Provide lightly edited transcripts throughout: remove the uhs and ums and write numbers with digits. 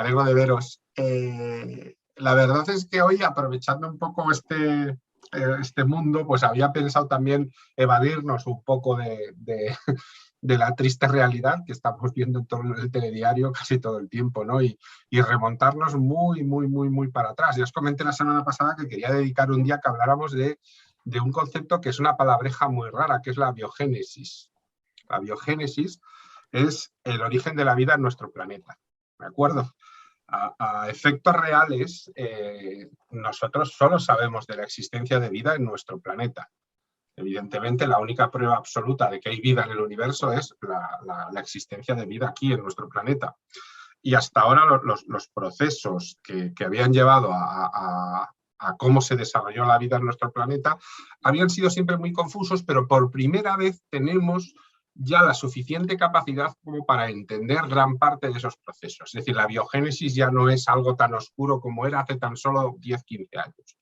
alegro de veros. La verdad es que hoy, aprovechando un poco este mundo, pues había pensado también evadirnos un poco de la triste realidad que estamos viendo en todo el telediario casi todo el tiempo, ¿no? Y remontarnos muy para atrás. Ya os comenté la semana pasada que quería dedicar un día a que habláramos de un concepto que es una palabreja muy rara, que es la biogénesis. La biogénesis es el origen de la vida en nuestro planeta, ¿de acuerdo? A efectos reales, nosotros solo sabemos de la existencia de vida en nuestro planeta. Evidentemente, la única prueba absoluta de que hay vida en el universo es la existencia de vida aquí en nuestro planeta. Y hasta ahora los procesos que habían llevado a cómo se desarrolló la vida en nuestro planeta habían sido siempre muy confusos, pero por primera vez tenemos ya la suficiente capacidad como para entender gran parte de esos procesos. Es decir, la biogénesis ya no es algo tan oscuro como era hace tan solo 10-15 años.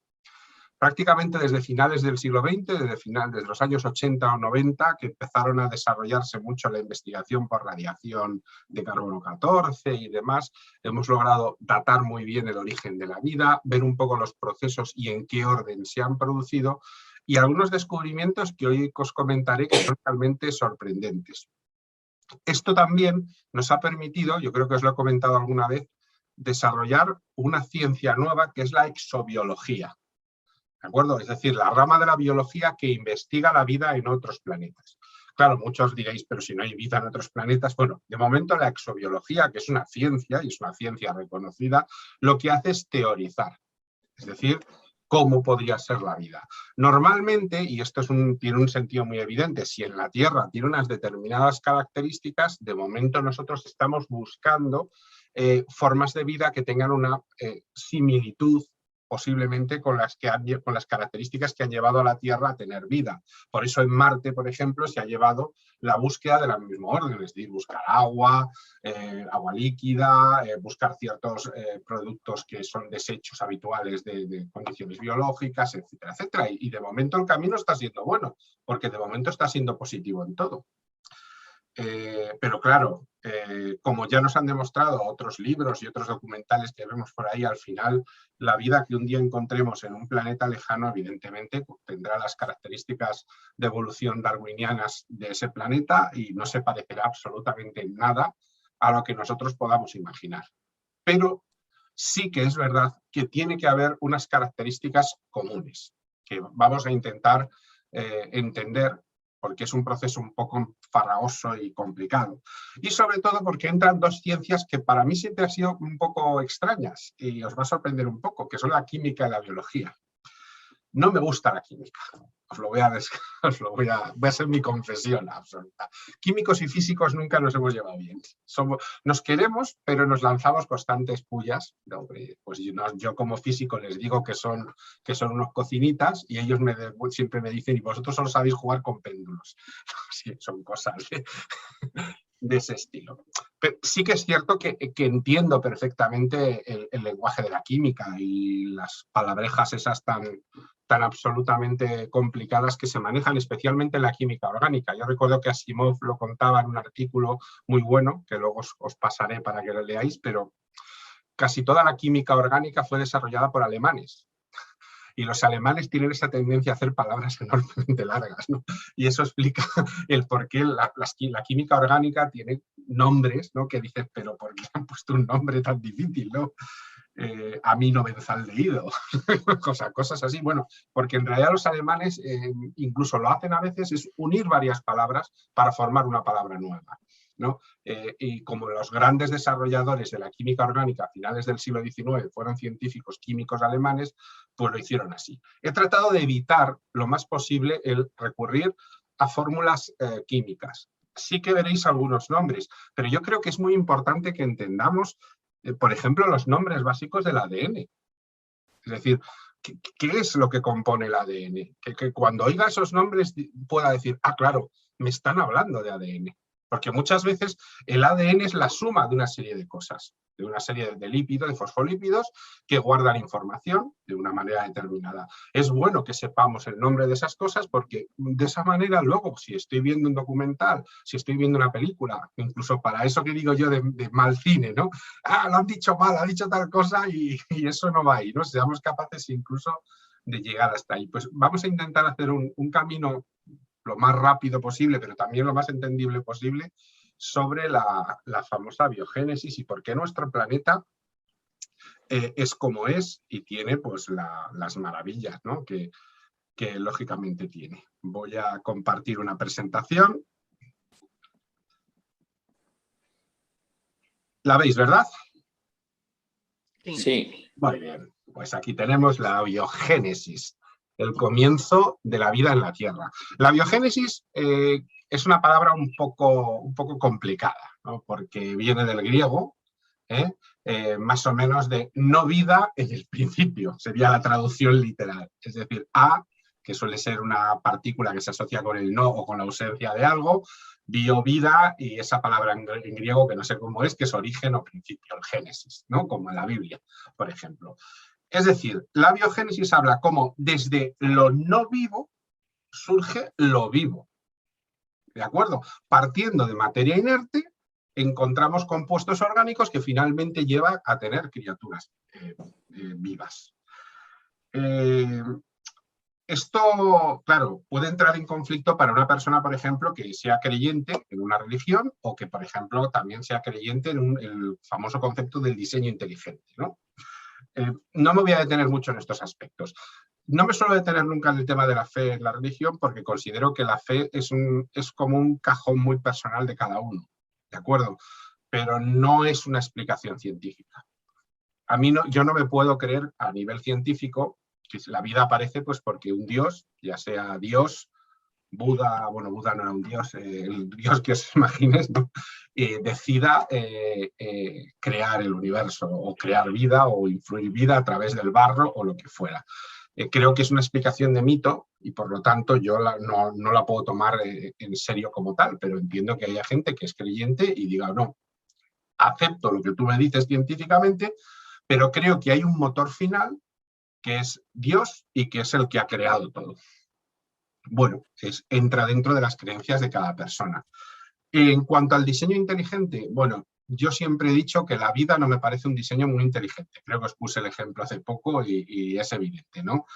Prácticamente desde finales del siglo XX, desde los años 80 o 90, que empezaron a desarrollarse mucho la investigación por radiación de carbono 14 y demás, hemos logrado datar muy bien el origen de la vida, ver un poco los procesos y en qué orden se han producido, y algunos descubrimientos que hoy os comentaré que son realmente sorprendentes. Esto también nos ha permitido, yo creo que os lo he comentado alguna vez, desarrollar una ciencia nueva que es la exobiología. ¿De acuerdo? Es decir, la rama de la biología que investiga la vida en otros planetas. Claro, muchos diréis, pero si no hay vida en otros planetas, bueno, de momento la exobiología, que es una ciencia, y es una ciencia reconocida, lo que hace es teorizar. Es decir, cómo podría ser la vida. Normalmente, y esto tiene un sentido muy evidente, si en la Tierra tiene unas determinadas características, de momento nosotros estamos buscando formas de vida que tengan una similitud posiblemente con las características que han llevado a la Tierra a tener vida. Por eso en Marte, por ejemplo, se ha llevado la búsqueda de la misma orden, es decir, buscar agua, agua líquida, buscar ciertos productos que son desechos habituales de condiciones biológicas, etcétera, etcétera. Y de momento el camino está siendo bueno, porque de momento está siendo positivo en todo. Pero claro, como ya nos han demostrado otros libros y otros documentales que vemos por ahí, al final la vida que un día encontremos en un planeta lejano evidentemente tendrá las características de evolución darwinianas de ese planeta y no se parecerá absolutamente en nada a lo que nosotros podamos imaginar. Pero sí que es verdad que tiene que haber unas características comunes que vamos a intentar entender, porque es un proceso un poco farragoso y complicado. Y sobre todo porque entran dos ciencias que para mí siempre han sido un poco extrañas y os va a sorprender un poco, que son la química y la biología. No me gusta la química, voy a hacer mi confesión absoluta. Químicos y físicos nunca nos hemos llevado bien. Nos queremos, pero nos lanzamos constantes pullas. Pues yo como físico les digo que son unos cocinitas y ellos siempre me dicen, y vosotros solo sabéis jugar con péndulos. Sí, son cosas de ese estilo. Pero sí que es cierto que entiendo perfectamente el lenguaje de la química y las palabrejas esas tan absolutamente complicadas que se manejan, especialmente en la química orgánica. Yo recuerdo que Asimov lo contaba en un artículo muy bueno, que luego os pasaré para que lo leáis, pero casi toda la química orgánica fue desarrollada por alemanes. Y los alemanes tienen esa tendencia a hacer palabras enormemente largas, ¿no? Y eso explica el por qué la química orgánica tiene nombres, ¿no? Que dices, pero ¿por qué han puesto un nombre tan difícil, ¿no? Aminobenzaldehído, cosas así. Bueno, porque en realidad los alemanes incluso lo hacen a veces, es unir varias palabras para formar una palabra nueva, ¿no? Y como los grandes desarrolladores de la química orgánica a finales del siglo XIX fueron científicos químicos alemanes, pues lo hicieron así. He tratado de evitar lo más posible el recurrir a fórmulas químicas. Sí que veréis algunos nombres, pero yo creo que es muy importante que entendamos por ejemplo, los nombres básicos del ADN. Es decir, ¿qué es lo que compone el ADN? Que cuando oiga esos nombres pueda decir, ah, claro, me están hablando de ADN. Porque muchas veces el ADN es la suma de una serie de cosas, de una serie de lípidos, de fosfolípidos, que guardan información de una manera determinada. Es bueno que sepamos el nombre de esas cosas porque de esa manera luego, si estoy viendo un documental, si estoy viendo una película, incluso para eso que digo yo de mal cine, ¿no? Ah, lo han dicho mal, ha dicho tal cosa y eso no va ahí, ¿no? Seamos capaces incluso de llegar hasta ahí. Pues vamos a intentar hacer un camino lo más rápido posible, pero también lo más entendible posible, sobre la famosa biogénesis y por qué nuestro planeta es como es y tiene pues las maravillas, ¿no? que lógicamente tiene. Voy a compartir una presentación. ¿La veis, verdad? Sí. Muy bien, pues aquí tenemos la biogénesis, el comienzo de la vida en la Tierra. La biogénesis es una palabra un poco complicada, ¿no? Porque viene del griego, más o menos de no vida en el principio, sería la traducción literal. Es decir, a, que suele ser una partícula que se asocia con el no o con la ausencia de algo, bio, vida, y esa palabra en griego que no sé cómo es, que es origen o principio, el génesis, ¿no? Como en la Biblia, por ejemplo. Es decir, la biogénesis habla cómo desde lo no vivo surge lo vivo. ¿De acuerdo? Partiendo de materia inerte, encontramos compuestos orgánicos que finalmente llevan a tener criaturas vivas. Esto, claro, puede entrar en conflicto para una persona, por ejemplo, que sea creyente en una religión o que, por ejemplo, también sea creyente en el famoso concepto del diseño inteligente, ¿no? No me voy a detener mucho en estos aspectos. No me suelo detener nunca en el tema de la fe en la religión porque considero que la fe es como un cajón muy personal de cada uno, ¿de acuerdo? Pero no es una explicación científica. A mí yo no me puedo creer a nivel científico que la vida aparece pues porque un dios, ya sea Dios, Buda, bueno, Buda no era un dios, el dios que os imagines, ¿no? Decida crear el universo o crear vida o influir vida a través del barro o lo que fuera. Creo que es una explicación de mito y por lo tanto yo no la puedo tomar en serio como tal, pero entiendo que haya gente que es creyente y diga, no, acepto lo que tú me dices científicamente, pero creo que hay un motor final que es Dios y que es el que ha creado todo. Bueno, entra dentro de las creencias de cada persona. En cuanto al diseño inteligente, bueno, yo siempre he dicho que la vida no me parece un diseño muy inteligente. Creo que os puse el ejemplo hace poco y es evidente, ¿no?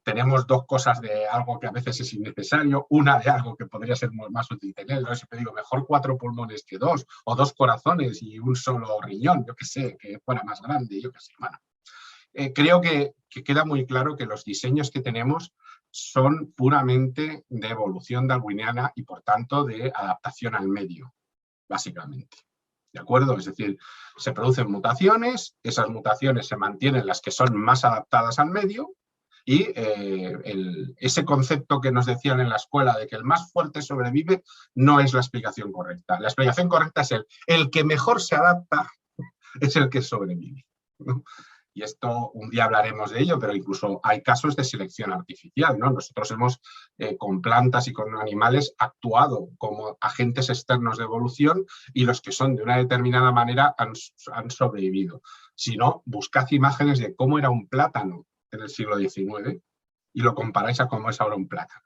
Tenemos dos cosas de algo que a veces es innecesario, una de algo que podría ser más útil tener, ¿no? Siempre digo, mejor 4 pulmones que 2, o 2 corazones y un solo riñón, yo qué sé, que fuera más grande, yo qué sé. Bueno, creo que queda muy claro que los diseños que tenemos son puramente de evolución darwiniana y por tanto de adaptación al medio, básicamente. ¿De acuerdo? Es decir, se producen mutaciones, esas mutaciones se mantienen las que son más adaptadas al medio y ese concepto que nos decían en la escuela de que el más fuerte sobrevive no es la explicación correcta. La explicación correcta es el que mejor se adapta es el que sobrevive, ¿no? Y esto un día hablaremos de ello, pero incluso hay casos de selección artificial, ¿no? Nosotros hemos, con plantas y con animales, actuado como agentes externos de evolución y los que son de una determinada manera han sobrevivido. Si no, buscad imágenes de cómo era un plátano en el siglo XIX y lo comparáis a cómo es ahora un plátano.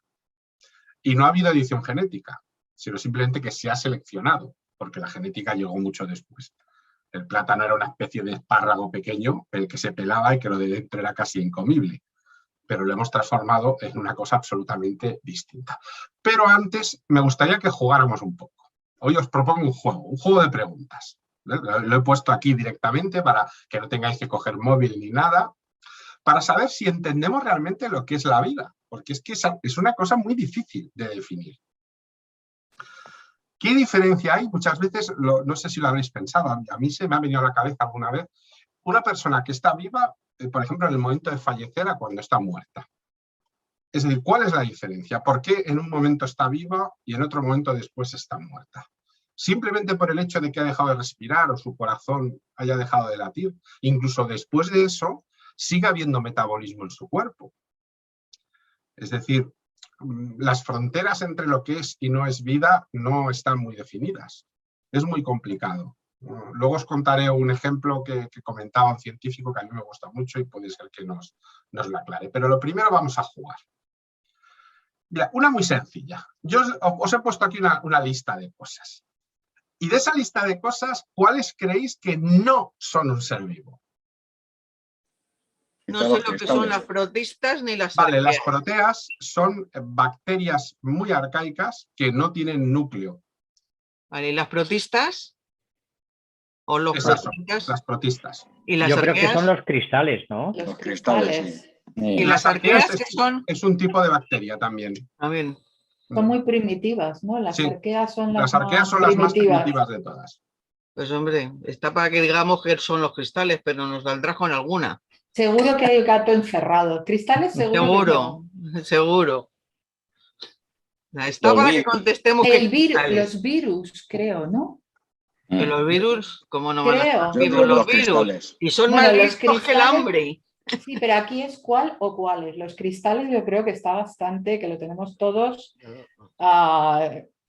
Y no ha habido edición genética, sino simplemente que se ha seleccionado, porque la genética llegó mucho después. El plátano era una especie de espárrago pequeño, el que se pelaba y que lo de dentro era casi incomible. Pero lo hemos transformado en una cosa absolutamente distinta. Pero antes me gustaría que jugáramos un poco. Hoy os propongo un juego de preguntas. Lo he puesto aquí directamente para que no tengáis que coger móvil ni nada, para saber si entendemos realmente lo que es la vida. Porque es que es una cosa muy difícil de definir. ¿Qué diferencia hay? Muchas veces, no sé si lo habréis pensado, a mí se me ha venido a la cabeza alguna vez, una persona que está viva, por ejemplo, en el momento de fallecer a cuando está muerta. Es decir, ¿cuál es la diferencia? ¿Por qué en un momento está viva y en otro momento después está muerta? Simplemente por el hecho de que ha dejado de respirar o su corazón haya dejado de latir. Incluso después de eso, sigue habiendo metabolismo en su cuerpo. Es decir, las fronteras entre lo que es y no es vida no están muy definidas. Es muy complicado. Luego os contaré un ejemplo que comentaba un científico que a mí me gusta mucho y puede ser que nos lo aclare. Pero lo primero vamos a jugar. Mira, una muy sencilla. Yo os he puesto aquí una lista de cosas. Y de esa lista de cosas, ¿cuáles creéis que no son un ser vivo? No sé lo que son las protistas ni las arqueas. Vale, las proteas son bacterias muy arcaicas que no tienen núcleo. Vale, ¿y las protistas? ¿O los protistas? Las protistas. ¿Y las Yo arqueas? creo que son los cristales, ¿no? Los cristales, sí. ¿Y las arqueas qué son? Es un tipo de bacteria también. También. Son muy primitivas, ¿no? Las arqueas son las más primitivas de todas. Pues hombre, está para que digamos que son los cristales, pero nos saldrá con alguna. Seguro que hay el gato encerrado. Cristales seguro. Seguro. Está para que contestemos los virus, creo, ¿no? Que los virus, ¿cómo no van a ser los virus? Y son más listos que el hambre. Sí, pero aquí es cuál o cuáles. Los cristales yo creo que está bastante, que lo tenemos todos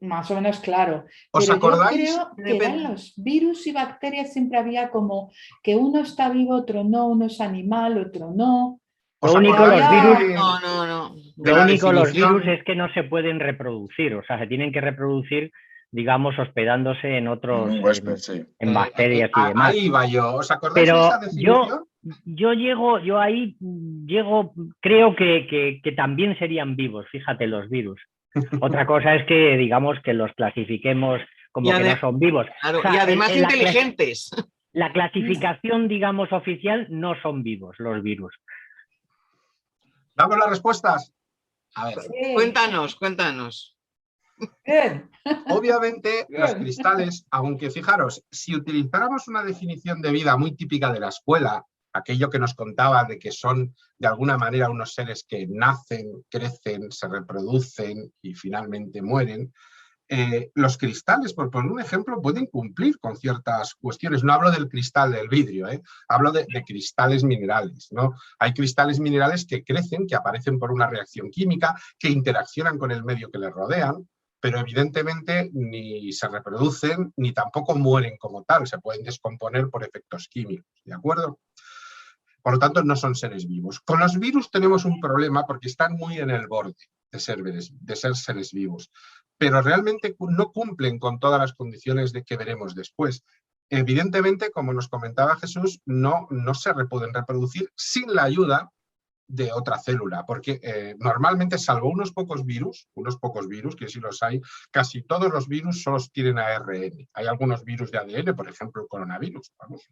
más o menos claro. ¿Os acordáis? Yo creo que en los virus y bacterias siempre había como que uno está vivo, otro no, uno es animal, otro no. Lo único los virus, no. Lo único los virus es que no se pueden reproducir, o sea, se tienen que reproducir, digamos, hospedándose en otros, en bacterias y demás. Ahí va yo. ¿Os acordáis Pero de esa definición? yo ahí llego, creo que también serían vivos, fíjate, los virus. Otra cosa es que, digamos, que los clasifiquemos como que no son vivos. Claro, o sea, y además inteligentes. La clasificación, digamos, oficial no son vivos los virus. ¿Damos las respuestas? A ver. Sí. Cuéntanos. Bien. Obviamente, los cristales, aunque fijaros, si utilizáramos una definición de vida muy típica de la escuela, aquello que nos contaba de que son de alguna manera unos seres que nacen, crecen, se reproducen y finalmente mueren, los cristales, por poner un ejemplo, pueden cumplir con ciertas cuestiones. No hablo del cristal del vidrio, hablo de cristales minerales, ¿no? Hay cristales minerales que crecen, que aparecen por una reacción química, que interaccionan con el medio que les rodean, pero evidentemente ni se reproducen ni tampoco mueren como tal, se pueden descomponer por efectos químicos, ¿de acuerdo? Por lo tanto, no son seres vivos. Con los virus tenemos un problema porque están muy en el borde de ser seres vivos, pero realmente no cumplen con todas las condiciones que veremos después. Evidentemente, como nos comentaba Jesús, no se pueden reproducir sin la ayuda de otra célula, porque normalmente, salvo unos pocos virus, que sí los hay, casi todos los virus solo tienen ARN. Hay algunos virus de ADN, por ejemplo el coronavirus, vamos,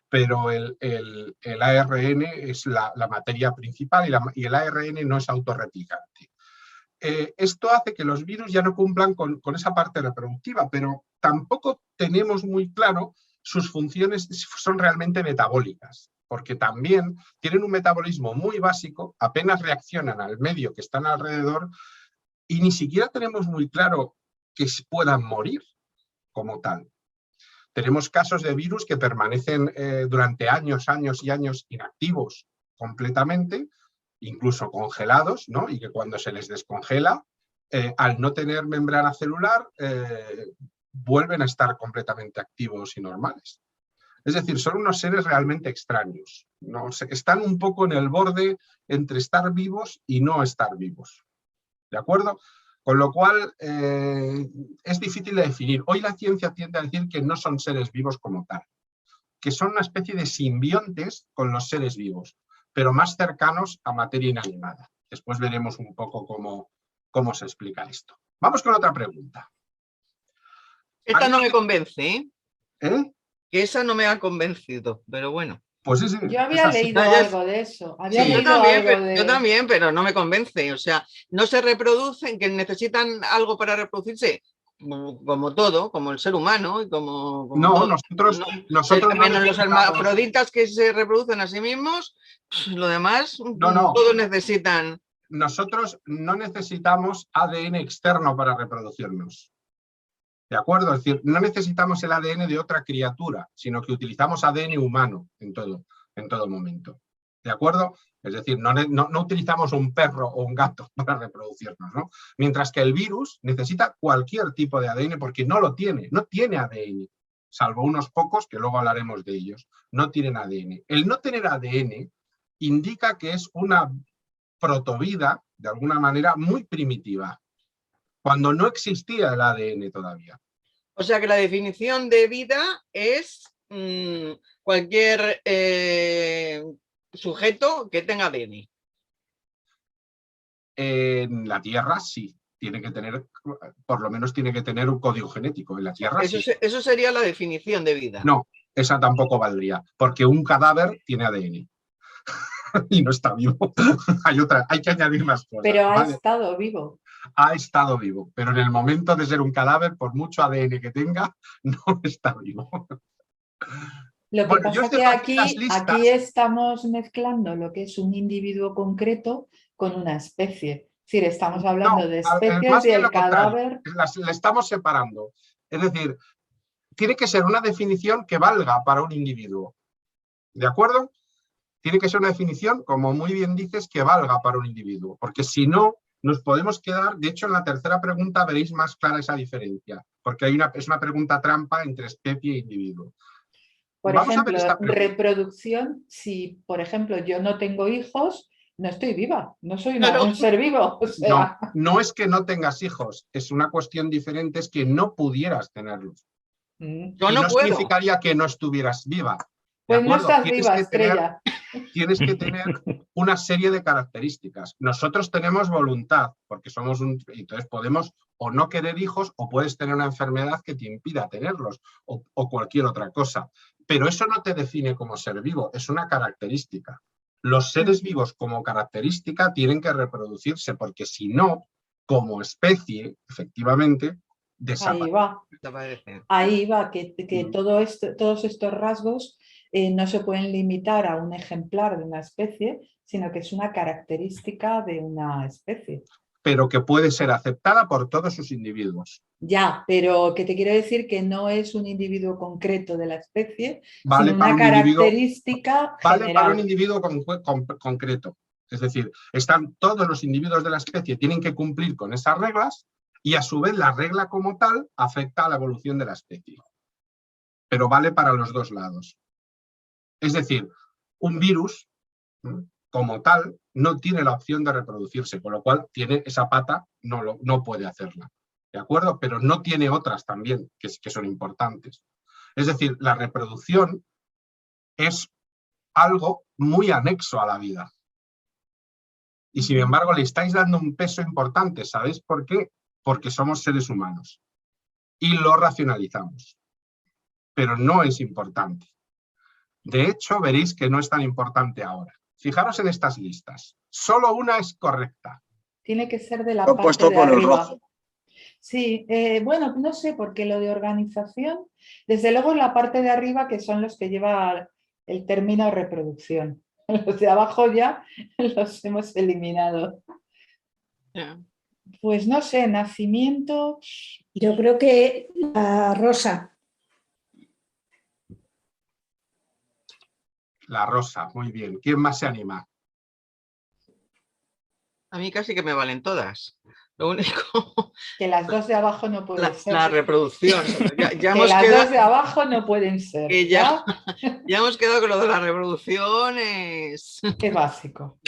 pero el ARN es la materia principal y el ARN no es autorreplicante. Esto hace que los virus ya no cumplan con esa parte reproductiva, pero tampoco tenemos muy claro sus funciones son realmente metabólicas, porque también tienen un metabolismo muy básico, apenas reaccionan al medio que están alrededor y ni siquiera tenemos muy claro que puedan morir como tal. Tenemos casos de virus que permanecen durante años y años inactivos completamente, incluso congelados, ¿no? Y que cuando se les descongela, al no tener membrana celular, vuelven a estar completamente activos y normales. Es decir, son unos seres realmente extraños, ¿no? Están un poco en el borde entre estar vivos y no estar vivos. ¿De acuerdo? Con lo cual, es difícil de definir. Hoy la ciencia tiende a decir que no son seres vivos como tal, que son una especie de simbiontes con los seres vivos, pero más cercanos a materia inanimada. Después veremos un poco cómo se explica esto. Vamos con otra pregunta. Esta no me convence, ¿Eh? Que esa no me ha convencido, pero bueno. Pues sí, yo había leído algo de eso. Yo también, pero no me convence. O sea, no se reproducen, que necesitan algo para reproducirse, como todo, como el ser humano y como no, todo. nosotros menos los hermafroditas que se reproducen a sí mismos, lo demás, todos necesitan. Nosotros no necesitamos ADN externo para reproducirnos. ¿De acuerdo? Es decir, no necesitamos el ADN de otra criatura, sino que utilizamos ADN humano en todo momento. ¿De acuerdo? Es decir, no utilizamos un perro o un gato para reproducirnos, ¿no? Mientras que el virus necesita cualquier tipo de ADN porque no lo tiene, no tiene ADN, salvo unos pocos que luego hablaremos de ellos, no tienen ADN. El no tener ADN indica que es una protovida, de alguna manera, muy primitiva, cuando no existía el ADN todavía. O sea que la definición de vida es cualquier sujeto que tenga ADN. En la Tierra sí, tiene que tener, por lo menos tiene que tener un código genético. En la Tierra eso, sí. Eso sería la definición de vida. No, esa tampoco valdría, porque un cadáver tiene ADN y no está vivo. Hay que añadir más cosas. Pero ha estado vivo. Ha estado vivo, pero en el momento de ser un cadáver, por mucho ADN que tenga, no está vivo. Lo que pasa es que aquí estamos mezclando lo que es un individuo concreto con una especie. Es decir, estamos hablando de especies y el cadáver... Le estamos separando. Es decir, tiene que ser una definición que valga para un individuo. ¿De acuerdo? Tiene que ser una definición, como muy bien dices, que valga para un individuo. Porque si no, nos podemos quedar... De hecho, en la tercera pregunta veréis más clara esa diferencia. Porque es una pregunta trampa entre especie e individuo. Por ejemplo, reproducción, si por ejemplo yo no tengo hijos, no estoy viva, no soy un ser vivo. O sea... no es que no tengas hijos, es una cuestión diferente, es que no pudieras tenerlos. Yo no puedo. Significaría que no estuvieras viva. Pues no estás viva, Estrella. Tienes que tener una serie de características. Nosotros tenemos voluntad, porque somos entonces podemos o no querer hijos, o puedes tener una enfermedad que te impida tenerlos, o cualquier otra cosa. Pero eso no te define como ser vivo, es una característica. Los seres vivos como característica tienen que reproducirse, porque si no, como especie, efectivamente, desaparece. Ahí va, que todos estos rasgos no se pueden limitar a un ejemplar de una especie, sino que es una característica de una especie. Pero que puede ser aceptada por todos sus individuos. Ya, pero que te quiero decir que no es un individuo concreto de la especie, vale sino una característica general. Vale para un general. individuo concreto. Es decir, todos los individuos de la especie tienen que cumplir con esas reglas y a su vez la regla como tal afecta a la evolución de la especie. Pero vale para los dos lados. Es decir, un virus como tal no tiene la opción de reproducirse, con lo cual tiene esa pata, no puede hacerla. ¿De acuerdo? Pero no tiene otras también que son importantes. Es decir, la reproducción es algo muy anexo a la vida. Y sin embargo le estáis dando un peso importante. ¿Sabéis por qué? Porque somos seres humanos y lo racionalizamos. Pero no es importante. De hecho, veréis que no es tan importante ahora. Fijaros en estas listas. Solo una es correcta. Tiene que ser de la parte de arriba. Sí, bueno, no sé, porque lo de organización, desde luego la parte de arriba que son los que lleva el término reproducción. Los de abajo ya los hemos eliminado. Pues no sé, nacimiento... Yo creo que la rosa. La rosa, muy bien. ¿Quién más se anima? A mí casi que me valen todas. Lo único... Que las dos de abajo no pueden ser. La reproducción. Ya que las dos de abajo no pueden ser. Que ya hemos quedado con lo de la reproducción. Qué básico.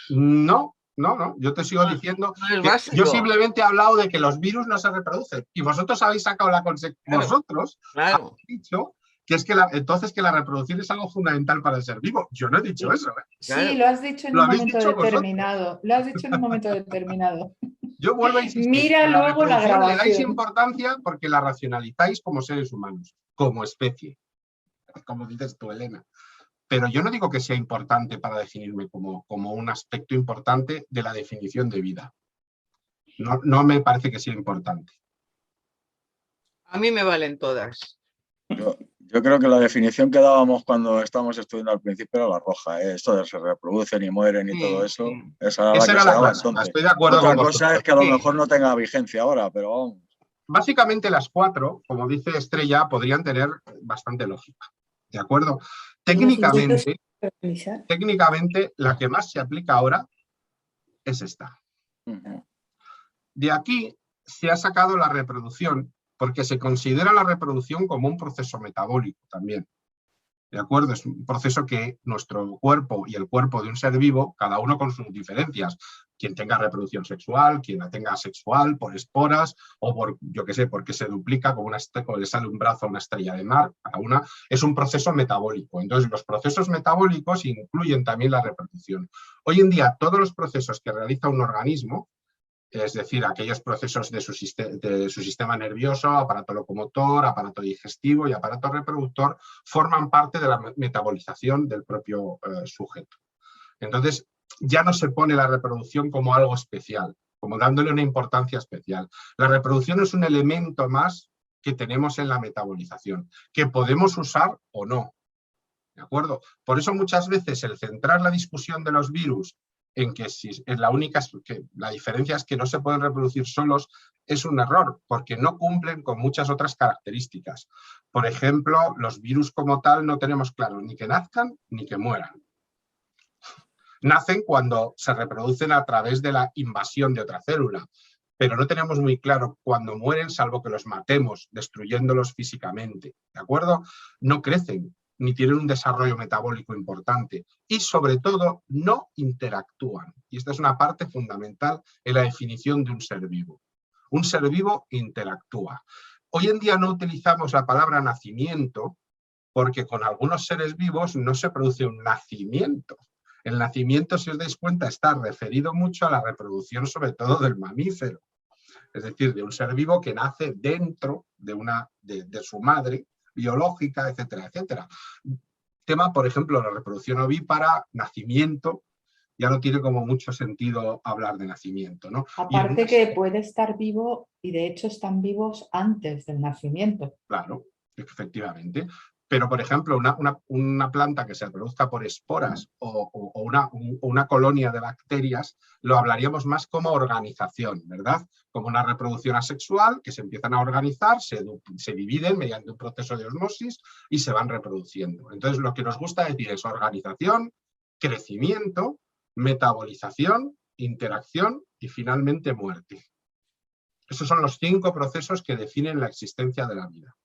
No. Yo te sigo diciendo que yo simplemente he hablado de que los virus no se reproducen. Y vosotros habéis sacado la consecuencia. Vosotros habéis dicho que es que entonces que la reproducción es algo fundamental para el ser vivo. Yo no he dicho eso. Sí, lo has dicho en un momento determinado. Lo has dicho en un momento determinado. Yo vuelvo a insistir. Mira luego la grabación. Le dais importancia porque la racionalizáis como seres humanos, como especie. Como dices tú, Elena. Pero yo no digo que sea importante para definirme como un aspecto importante de la definición de vida. No me parece que sea importante. A mí me valen todas. Yo creo que la definición que dábamos cuando estábamos estudiando al principio era la roja. Esto de se reproducen y mueren y todo eso. Esa era la clase. Estoy de acuerdo con vosotros. Otra cosa es que a lo mejor no tenga vigencia ahora, pero vamos. Básicamente las cuatro, como dice Estrella, podrían tener bastante lógica. ¿De acuerdo? Técnicamente... técnicamente la que más se aplica ahora es esta. De aquí se ha sacado la reproducción, porque se considera la reproducción como un proceso metabólico también. ¿De acuerdo? Es un proceso que nuestro cuerpo y el cuerpo de un ser vivo, cada uno con sus diferencias. Quien tenga reproducción sexual, quien la tenga asexual, por esporas, o por, yo qué sé, porque se duplica como le sale un brazo a una estrella de mar, cada una, es un proceso metabólico. Entonces, los procesos metabólicos incluyen también la reproducción. Hoy en día, todos los procesos que realiza un organismo, es decir, aquellos procesos de su sistema nervioso, aparato locomotor, aparato digestivo y aparato reproductor, forman parte de la metabolización del propio sujeto. Entonces, ya no se pone la reproducción como algo especial, como dándole una importancia especial. La reproducción es un elemento más que tenemos en la metabolización, que podemos usar o no. ¿De acuerdo? Por eso muchas veces el centrar la discusión de los virus en que la diferencia es que no se pueden reproducir solos, es un error, porque no cumplen con muchas otras características. Por ejemplo, los virus como tal no tenemos claro ni que nazcan ni que mueran. Nacen cuando se reproducen a través de la invasión de otra célula, pero no tenemos muy claro cuándo mueren, salvo que los matemos, destruyéndolos físicamente. ¿De acuerdo? No crecen, ni tienen un desarrollo metabólico importante y, sobre todo, no interactúan. Y esta es una parte fundamental en la definición de un ser vivo. Un ser vivo interactúa. Hoy en día no utilizamos la palabra nacimiento porque con algunos seres vivos no se produce un nacimiento. El nacimiento, si os dais cuenta, está referido mucho a la reproducción, sobre todo del mamífero. Es decir, de un ser vivo que nace dentro de su madre biológica, etcétera, etcétera. Tema, por ejemplo, la reproducción ovípara, nacimiento, ya no tiene como mucho sentido hablar de nacimiento, ¿no? Aparte que puede estar vivo y de hecho están vivos antes del nacimiento. Claro, efectivamente. Pero, por ejemplo, una planta que se reproduzca por esporas o una colonia de bacterias, lo hablaríamos más como organización, ¿verdad? Como una reproducción asexual que se empiezan a organizar, se dividen mediante un proceso de osmosis y se van reproduciendo. Entonces, lo que nos gusta decir es organización, crecimiento, metabolización, interacción y finalmente muerte. Esos son los 5 procesos que definen la existencia de la vida.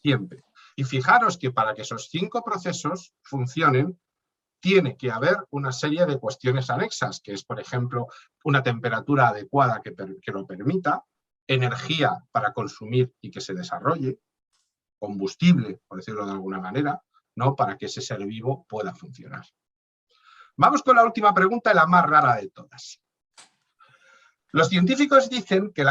Siempre. Y fijaros que para que esos 5 procesos funcionen, tiene que haber una serie de cuestiones anexas, que es, por ejemplo, una temperatura adecuada que lo permita, energía para consumir y que se desarrolle, combustible, por decirlo de alguna manera, ¿no? Para que ese ser vivo pueda funcionar. Vamos con la última pregunta, la más rara de todas. Los científicos dicen que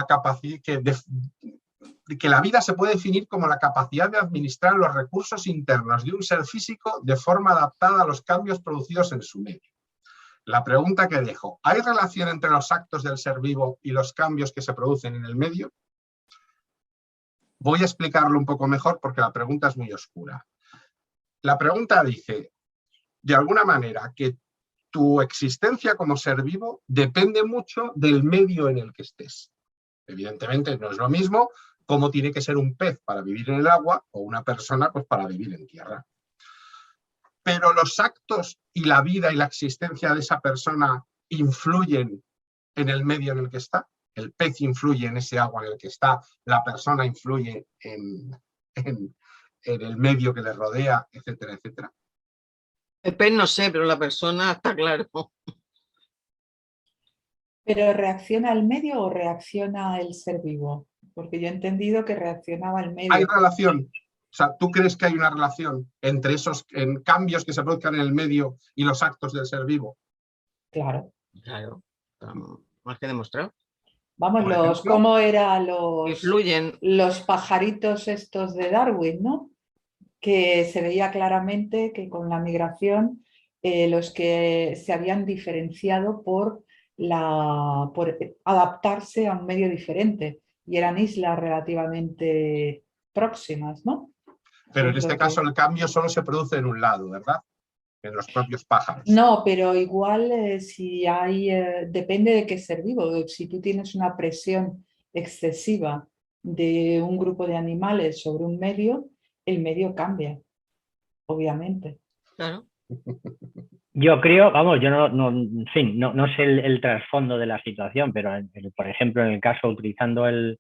la vida se puede definir como la capacidad de administrar los recursos internos de un ser físico de forma adaptada a los cambios producidos en su medio. La pregunta que dejo, ¿hay relación entre los actos del ser vivo y los cambios que se producen en el medio? Voy a explicarlo un poco mejor porque la pregunta es muy oscura. La pregunta dice, de alguna manera, que tu existencia como ser vivo depende mucho del medio en el que estés. Evidentemente no es lo mismo cómo tiene que ser un pez para vivir en el agua o una persona pues, para vivir en tierra. Pero los actos y la vida y la existencia de esa persona influyen en el medio en el que está. El pez influye en ese agua en el que está, la persona influye en el medio que le rodea, etcétera, etcétera. El pez no sé, pero la persona está claro. ¿Pero reacciona el medio o reacciona el ser vivo? Porque yo he entendido que reaccionaba el medio. Hay relación. O sea, ¿tú crees que hay una relación entre esos cambios que se produzcan en el medio y los actos del ser vivo? Claro. Claro. Más que demostrado. Vamos, ¿cómo eran influyen. Los pajaritos estos de Darwin, ¿no? Que se veía claramente que con la migración los que se habían diferenciado por adaptarse a un medio diferente y eran islas relativamente próximas, ¿no? Pero en este caso el cambio solo se produce en un lado, ¿verdad? En los propios pájaros. No, pero igual si hay, depende de qué ser vivo. Si tú tienes una presión excesiva de un grupo de animales sobre un medio, el medio cambia, obviamente. Claro. Yo creo, vamos, yo en fin, no sé el trasfondo de la situación, pero por ejemplo, en el caso utilizando el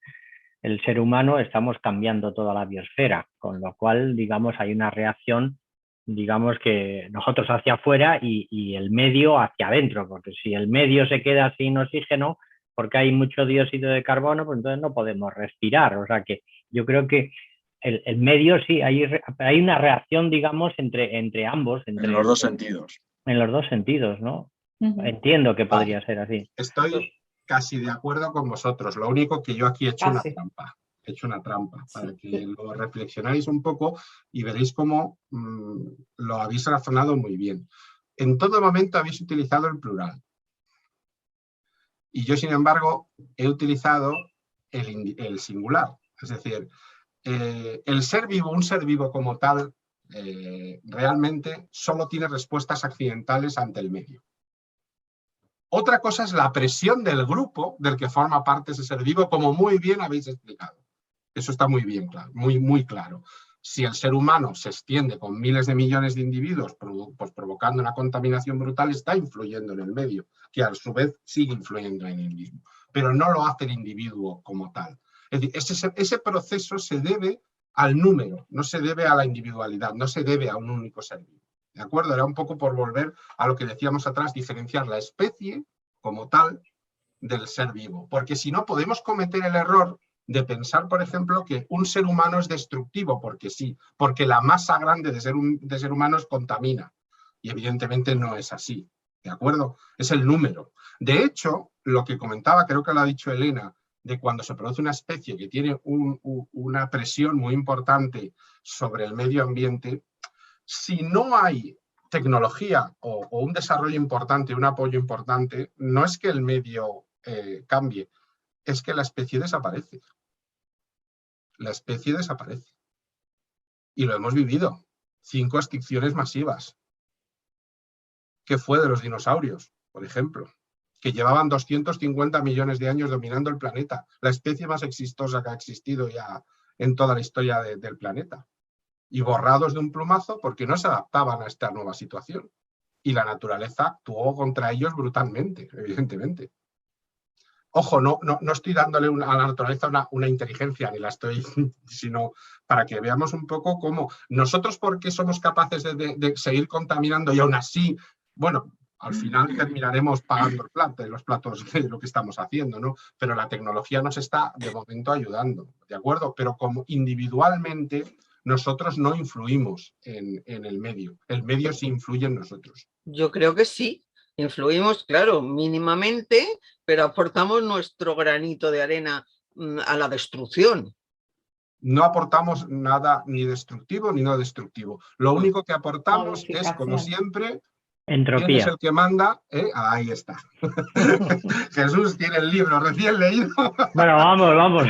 ser humano, estamos cambiando toda la biosfera, con lo cual, digamos, hay una reacción, digamos, que nosotros hacia afuera y el medio hacia adentro, porque si el medio se queda sin oxígeno, porque hay mucho dióxido de carbono, pues entonces no podemos respirar. O sea que yo creo que el medio sí, hay una reacción, digamos, entre ambos. En los dos sentidos. En los dos sentidos, ¿no? Entiendo que podría ser así. Estoy casi de acuerdo con vosotros. Lo único que yo aquí he hecho una trampa. He hecho una trampa para que lo reflexionáis un poco y veréis cómo lo habéis razonado muy bien. En todo momento habéis utilizado el plural. Y yo, sin embargo, he utilizado el singular. Es decir, el ser vivo, un ser vivo como tal, realmente solo tiene respuestas accidentales ante el medio. Otra cosa es la presión del grupo del que forma parte ese ser vivo, como muy bien habéis explicado. Eso está muy bien claro, muy claro. Si el ser humano se extiende con miles de millones de individuos, pues provocando una contaminación brutal, está influyendo en el medio, que a su vez sigue influyendo en el mismo. Pero no lo hace el individuo como tal. Es decir, ese proceso se debe al número, no se debe a la individualidad, no se debe a un único ser vivo. ¿De acuerdo? Era un poco por volver a lo que decíamos atrás, diferenciar la especie como tal del ser vivo. Porque si no, podemos cometer el error de pensar, por ejemplo, que un ser humano es destructivo, porque sí, porque la masa grande de ser humanos contamina. Y evidentemente no es así. ¿De acuerdo? Es el número. De hecho, lo que comentaba, creo que lo ha dicho Elena, de cuando se produce una especie que tiene una presión muy importante sobre el medio ambiente, si no hay tecnología o un desarrollo importante, un apoyo importante, no es que el medio cambie, es que la especie desaparece. La especie desaparece. Y lo hemos vivido. 5 extinciones masivas. ¿Qué fue de los dinosaurios, por ejemplo? Que llevaban 250 millones de años dominando el planeta. La especie más exitosa que ha existido ya en toda la historia del planeta. Y borrados de un plumazo porque no se adaptaban a esta nueva situación. Y la naturaleza actuó contra ellos brutalmente, evidentemente. Ojo, no estoy dándole a la naturaleza una inteligencia, ni la estoy, sino para que veamos un poco cómo nosotros, ¿por qué somos capaces de seguir contaminando y aún así, bueno, al final terminaremos pagando los platos de lo que estamos haciendo, ¿no? Pero la tecnología nos está, de momento, ayudando, ¿de acuerdo? Pero como individualmente nosotros no influimos en el medio sí influye en nosotros. Yo creo que sí. Influimos, claro, mínimamente, pero aportamos nuestro granito de arena a la destrucción. No aportamos nada ni destructivo ni no destructivo. Lo único que aportamos es, como siempre, entropía. ¿Quién es el que manda? Ahí está. Jesús tiene el libro recién leído. Bueno, vamos.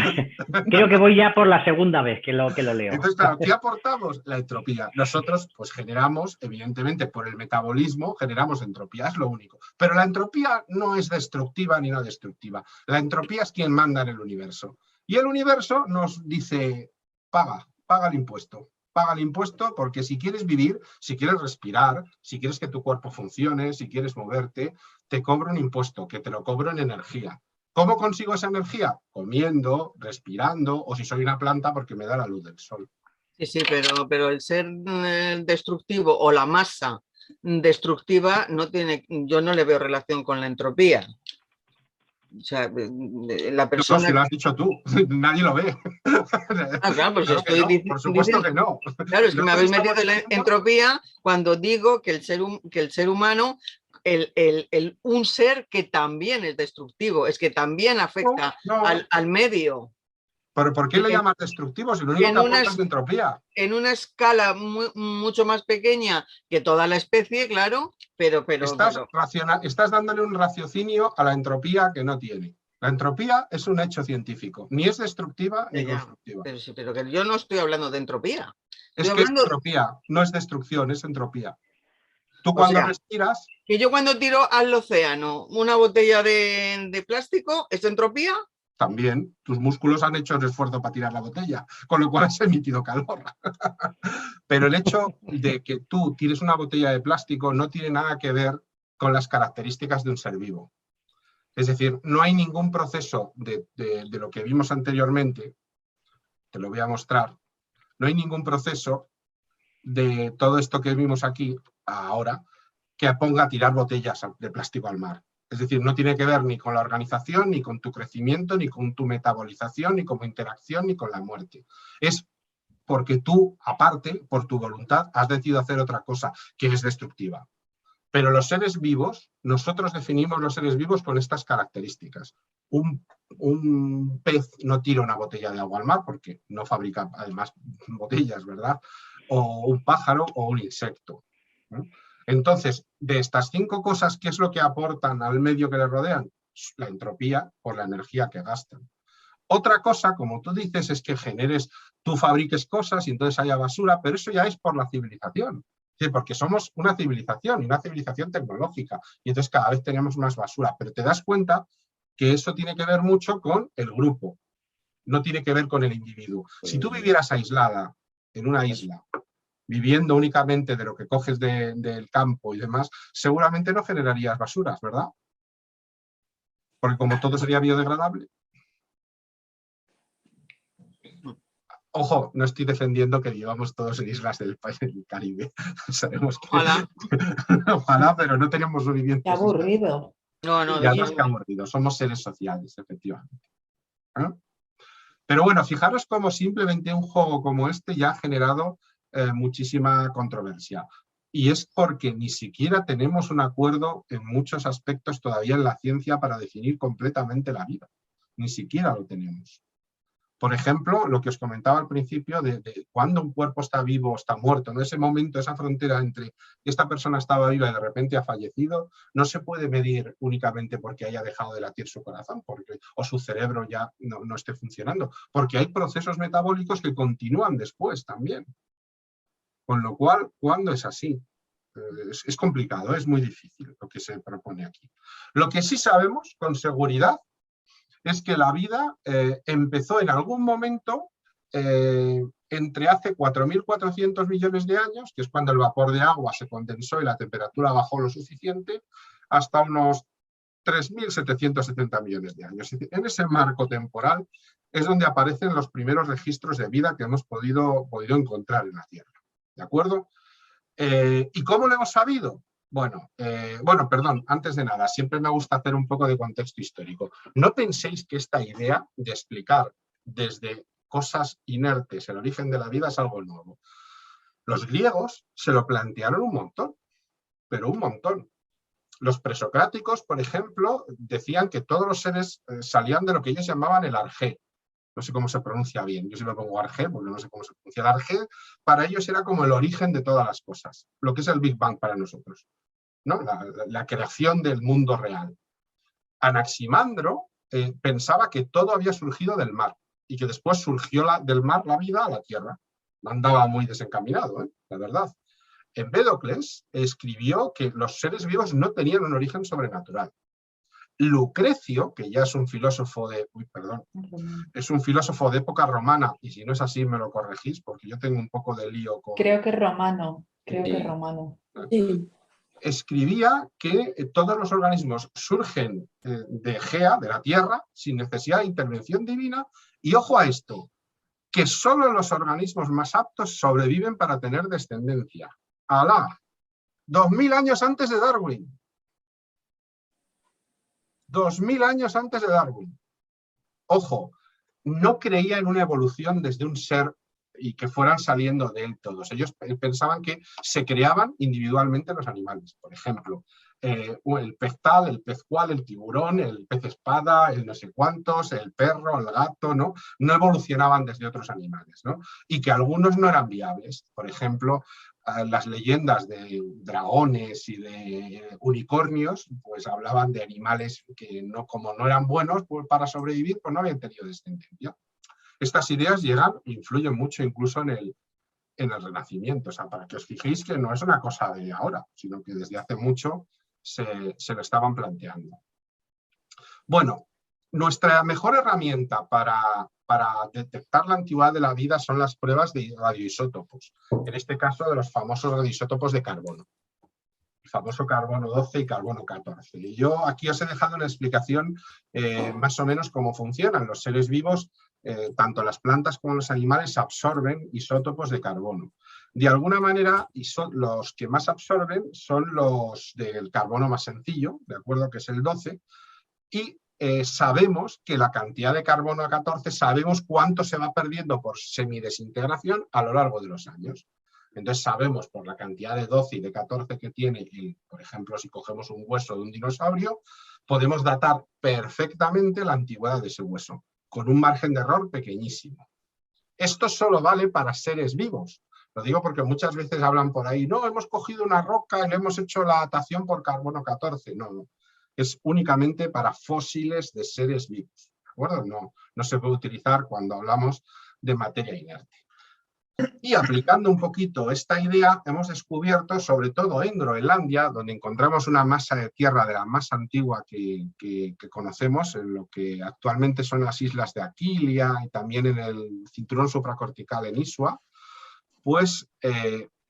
Creo que voy ya por la segunda vez que lo leo. Entonces, claro, ¿qué aportamos? La entropía. Nosotros, pues generamos, evidentemente, por el metabolismo, generamos entropía, es lo único. Pero la entropía no es destructiva ni no destructiva. La entropía es quien manda en el universo. Y el universo nos dice, paga el impuesto. Paga el impuesto porque si quieres vivir, si quieres respirar, si quieres que tu cuerpo funcione, si quieres moverte, te cobro un impuesto, que te lo cobro en energía. ¿Cómo consigo esa energía? Comiendo, respirando, o si soy una planta porque me da la luz del sol. Sí, pero el ser destructivo o la masa destructiva yo no le veo relación con la entropía. O sea, la persona... No, si lo has dicho tú, nadie lo ve. Claro, pues claro estoy no, por supuesto que no. Claro, es que me habéis metido en la entropía cuando digo que el ser humano, un ser que también es destructivo, es que también afecta al medio. ¿Pero por qué le llamas destructivo si lo único que aporta es entropía? En una escala mucho más pequeña que toda la especie, claro, pero... Estás dándole un raciocinio a la entropía que no tiene. La entropía es un hecho científico, ni es destructiva ni constructiva. Pero que yo no estoy hablando de entropía. Es entropía, no es destrucción, es entropía. Tú cuando respiras... Que yo cuando tiro al océano una botella de plástico, ¿es entropía? también tus músculos han hecho el esfuerzo para tirar la botella, con lo cual has emitido calor. Pero el hecho de que tú tires una botella de plástico no tiene nada que ver con las características de un ser vivo. Es decir, no hay ningún proceso de lo que vimos anteriormente, te lo voy a mostrar, no hay ningún proceso de todo esto que vimos aquí ahora que ponga a tirar botellas de plástico al mar. Es decir, no tiene que ver ni con la organización, ni con tu crecimiento, ni con tu metabolización, ni con interacción, ni con la muerte. Es porque tú, aparte, por tu voluntad, has decidido hacer otra cosa que es destructiva. Pero los seres vivos, nosotros definimos los seres vivos con estas características. Un pez no tira una botella de agua al mar porque no fabrica además botellas, ¿verdad? O un pájaro o un insecto, ¿no? Entonces, de estas 5 cosas, ¿qué es lo que aportan al medio que le rodean? La entropía por la energía que gastan. Otra cosa, como tú dices, es que tú fabriques cosas y entonces haya basura, pero eso ya es por la civilización. Sí, porque somos una civilización y una civilización tecnológica y entonces cada vez tenemos más basura, pero te das cuenta que eso tiene que ver mucho con el grupo, no tiene que ver con el individuo. Si tú vivieras aislada en una isla, viviendo únicamente de lo que coges del campo y demás, seguramente no generarías basuras, ¿verdad? Porque como todo sería biodegradable. Ojo, no estoy defendiendo que vivamos todos en islas del Caribe. Sabemos que... Ojalá. Ojalá, pero no tenemos suficiente. Qué aburrido. No, ya no es que aburrido, somos seres sociales, efectivamente. ¿Eh? Pero bueno, fijaros cómo simplemente un juego como este ya ha generado muchísima controversia. Y es porque ni siquiera tenemos un acuerdo en muchos aspectos todavía en la ciencia para definir completamente la vida. Ni siquiera lo tenemos. Por ejemplo, lo que os comentaba al principio de cuándo un cuerpo está vivo o está muerto. En ese momento, esa frontera entre esta persona estaba viva y de repente ha fallecido, no se puede medir únicamente porque haya dejado de latir su corazón o su cerebro ya no esté funcionando. Porque hay procesos metabólicos que continúan después también. Con lo cual, ¿cuándo es así? Es complicado, es muy difícil lo que se propone aquí. Lo que sí sabemos con seguridad es que la vida empezó en algún momento entre hace 4.400 millones de años, que es cuando el vapor de agua se condensó y la temperatura bajó lo suficiente, hasta unos 3.770 millones de años. En ese marco temporal es donde aparecen los primeros registros de vida que hemos podido encontrar en la Tierra. ¿De acuerdo? ¿Y cómo lo hemos sabido? Bueno, perdón, antes de nada, siempre me gusta hacer un poco de contexto histórico. No penséis que esta idea de explicar desde cosas inertes el origen de la vida es algo nuevo. Los griegos se lo plantearon un montón, pero un montón. Los presocráticos, por ejemplo, decían que todos los seres salían de lo que ellos llamaban el arjé. No sé cómo se pronuncia bien, yo sí me pongo arjé porque no sé cómo se pronuncia. El arjé para ellos era como el origen de todas las cosas, lo que es el Big Bang para nosotros, ¿no? La creación del mundo real. Anaximandro pensaba que todo había surgido del mar y que después surgió del mar la vida a la tierra. Andaba muy desencaminado, la verdad. Empédocles escribió que los seres vivos no tenían un origen sobrenatural. Lucrecio, que ya es un filósofo es un filósofo de época romana, y si no es así me lo corregís, porque yo tengo un poco de lío con... Creo que es romano, Sí. Escribía que todos los organismos surgen de Gea, de la Tierra, sin necesidad de intervención divina, y ojo a esto, que solo los organismos más aptos sobreviven para tener descendencia. ¡Alá! 2000 años antes de Darwin. 2000 años antes de Darwin. Ojo, no creía en una evolución desde un ser y que fueran saliendo de él todos. Ellos pensaban que se creaban individualmente los animales. Por ejemplo, el pez tal, el pez cual, el tiburón, el pez espada, el no sé cuántos, el perro, el gato, ¿no? No evolucionaban desde otros animales, ¿no? Y que algunos no eran viables. Por ejemplo, las leyendas de dragones y de unicornios, pues hablaban de animales que como no eran buenos pues, para sobrevivir, pues no habían tenido descendencia. Estas ideas influyen mucho incluso en el Renacimiento, o sea, para que os fijéis que no es una cosa de ahora, sino que desde hace mucho se lo estaban planteando. Bueno, Nuestra mejor herramienta para detectar la antigüedad de la vida son las pruebas de radioisótopos, en este caso de los famosos radioisótopos de carbono, el famoso carbono 12 y carbono 14. Y yo aquí os he dejado una explicación más o menos cómo funcionan. Los seres vivos, tanto las plantas como los animales, absorben isótopos de carbono. De alguna manera, los que más absorben son los del carbono más sencillo, ¿de acuerdo? Que es el 12, y sabemos que la cantidad de carbono 14, sabemos cuánto se va perdiendo por semidesintegración a lo largo de los años. Entonces sabemos por la cantidad de 12 y de 14 que tiene, por ejemplo, si cogemos un hueso de un dinosaurio, podemos datar perfectamente la antigüedad de ese hueso, con un margen de error pequeñísimo. Esto solo vale para seres vivos. Lo digo porque muchas veces hablan por ahí, no, hemos cogido una roca y le hemos hecho la datación por carbono 14. No, no. Es únicamente para fósiles de seres vivos, ¿de acuerdo? No se puede utilizar cuando hablamos de materia inerte. Y aplicando un poquito esta idea, hemos descubierto, sobre todo en Groenlandia, donde encontramos una masa de tierra de la más antigua que conocemos, en lo que actualmente son las islas de Aquilia y también en el cinturón supracortical en Isua, pues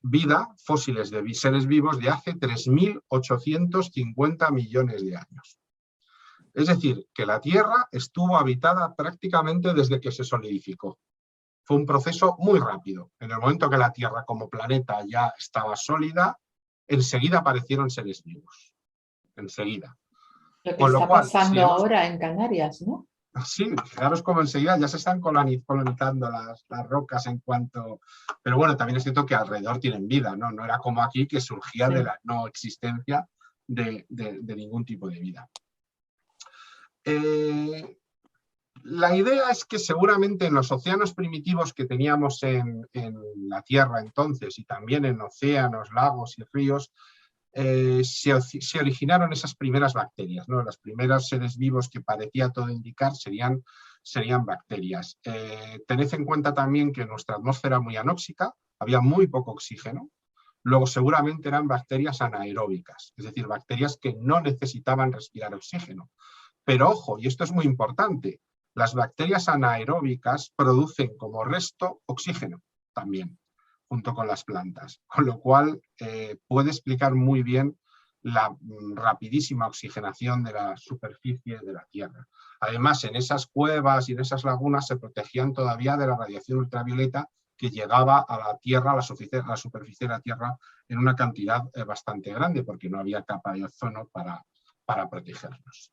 vida, fósiles de seres vivos de hace 3.850 millones de años. Es decir, que la Tierra estuvo habitada prácticamente desde que se solidificó. Fue un proceso muy rápido. En el momento que la Tierra como planeta ya estaba sólida, enseguida aparecieron seres vivos. Enseguida. Lo que está pasando ahora en Canarias, ¿no? Sí, fijaros cómo enseguida ya se están colonizando las rocas en cuanto... Pero bueno, también es cierto que alrededor tienen vida, ¿no? No era como aquí que surgía de la no existencia de ningún tipo de vida. La idea es que seguramente en los océanos primitivos que teníamos en la Tierra entonces y también en océanos, lagos y ríos, se originaron esas primeras bacterias, ¿no? Los primeros seres vivos que parecía todo indicar serían bacterias. Tened en cuenta también que nuestra atmósfera era muy anóxica, había muy poco oxígeno. Luego seguramente eran bacterias anaeróbicas, es decir, bacterias que no necesitaban respirar oxígeno. Pero ojo, y esto es muy importante, las bacterias anaeróbicas producen como resto oxígeno también, junto con las plantas, con lo cual puede explicar muy bien la rapidísima oxigenación de la superficie de la Tierra. Además, en esas cuevas y en esas lagunas se protegían todavía de la radiación ultravioleta que llegaba a la Tierra, a la superficie de la Tierra, en una cantidad bastante grande, porque no había capa de ozono para protegernos.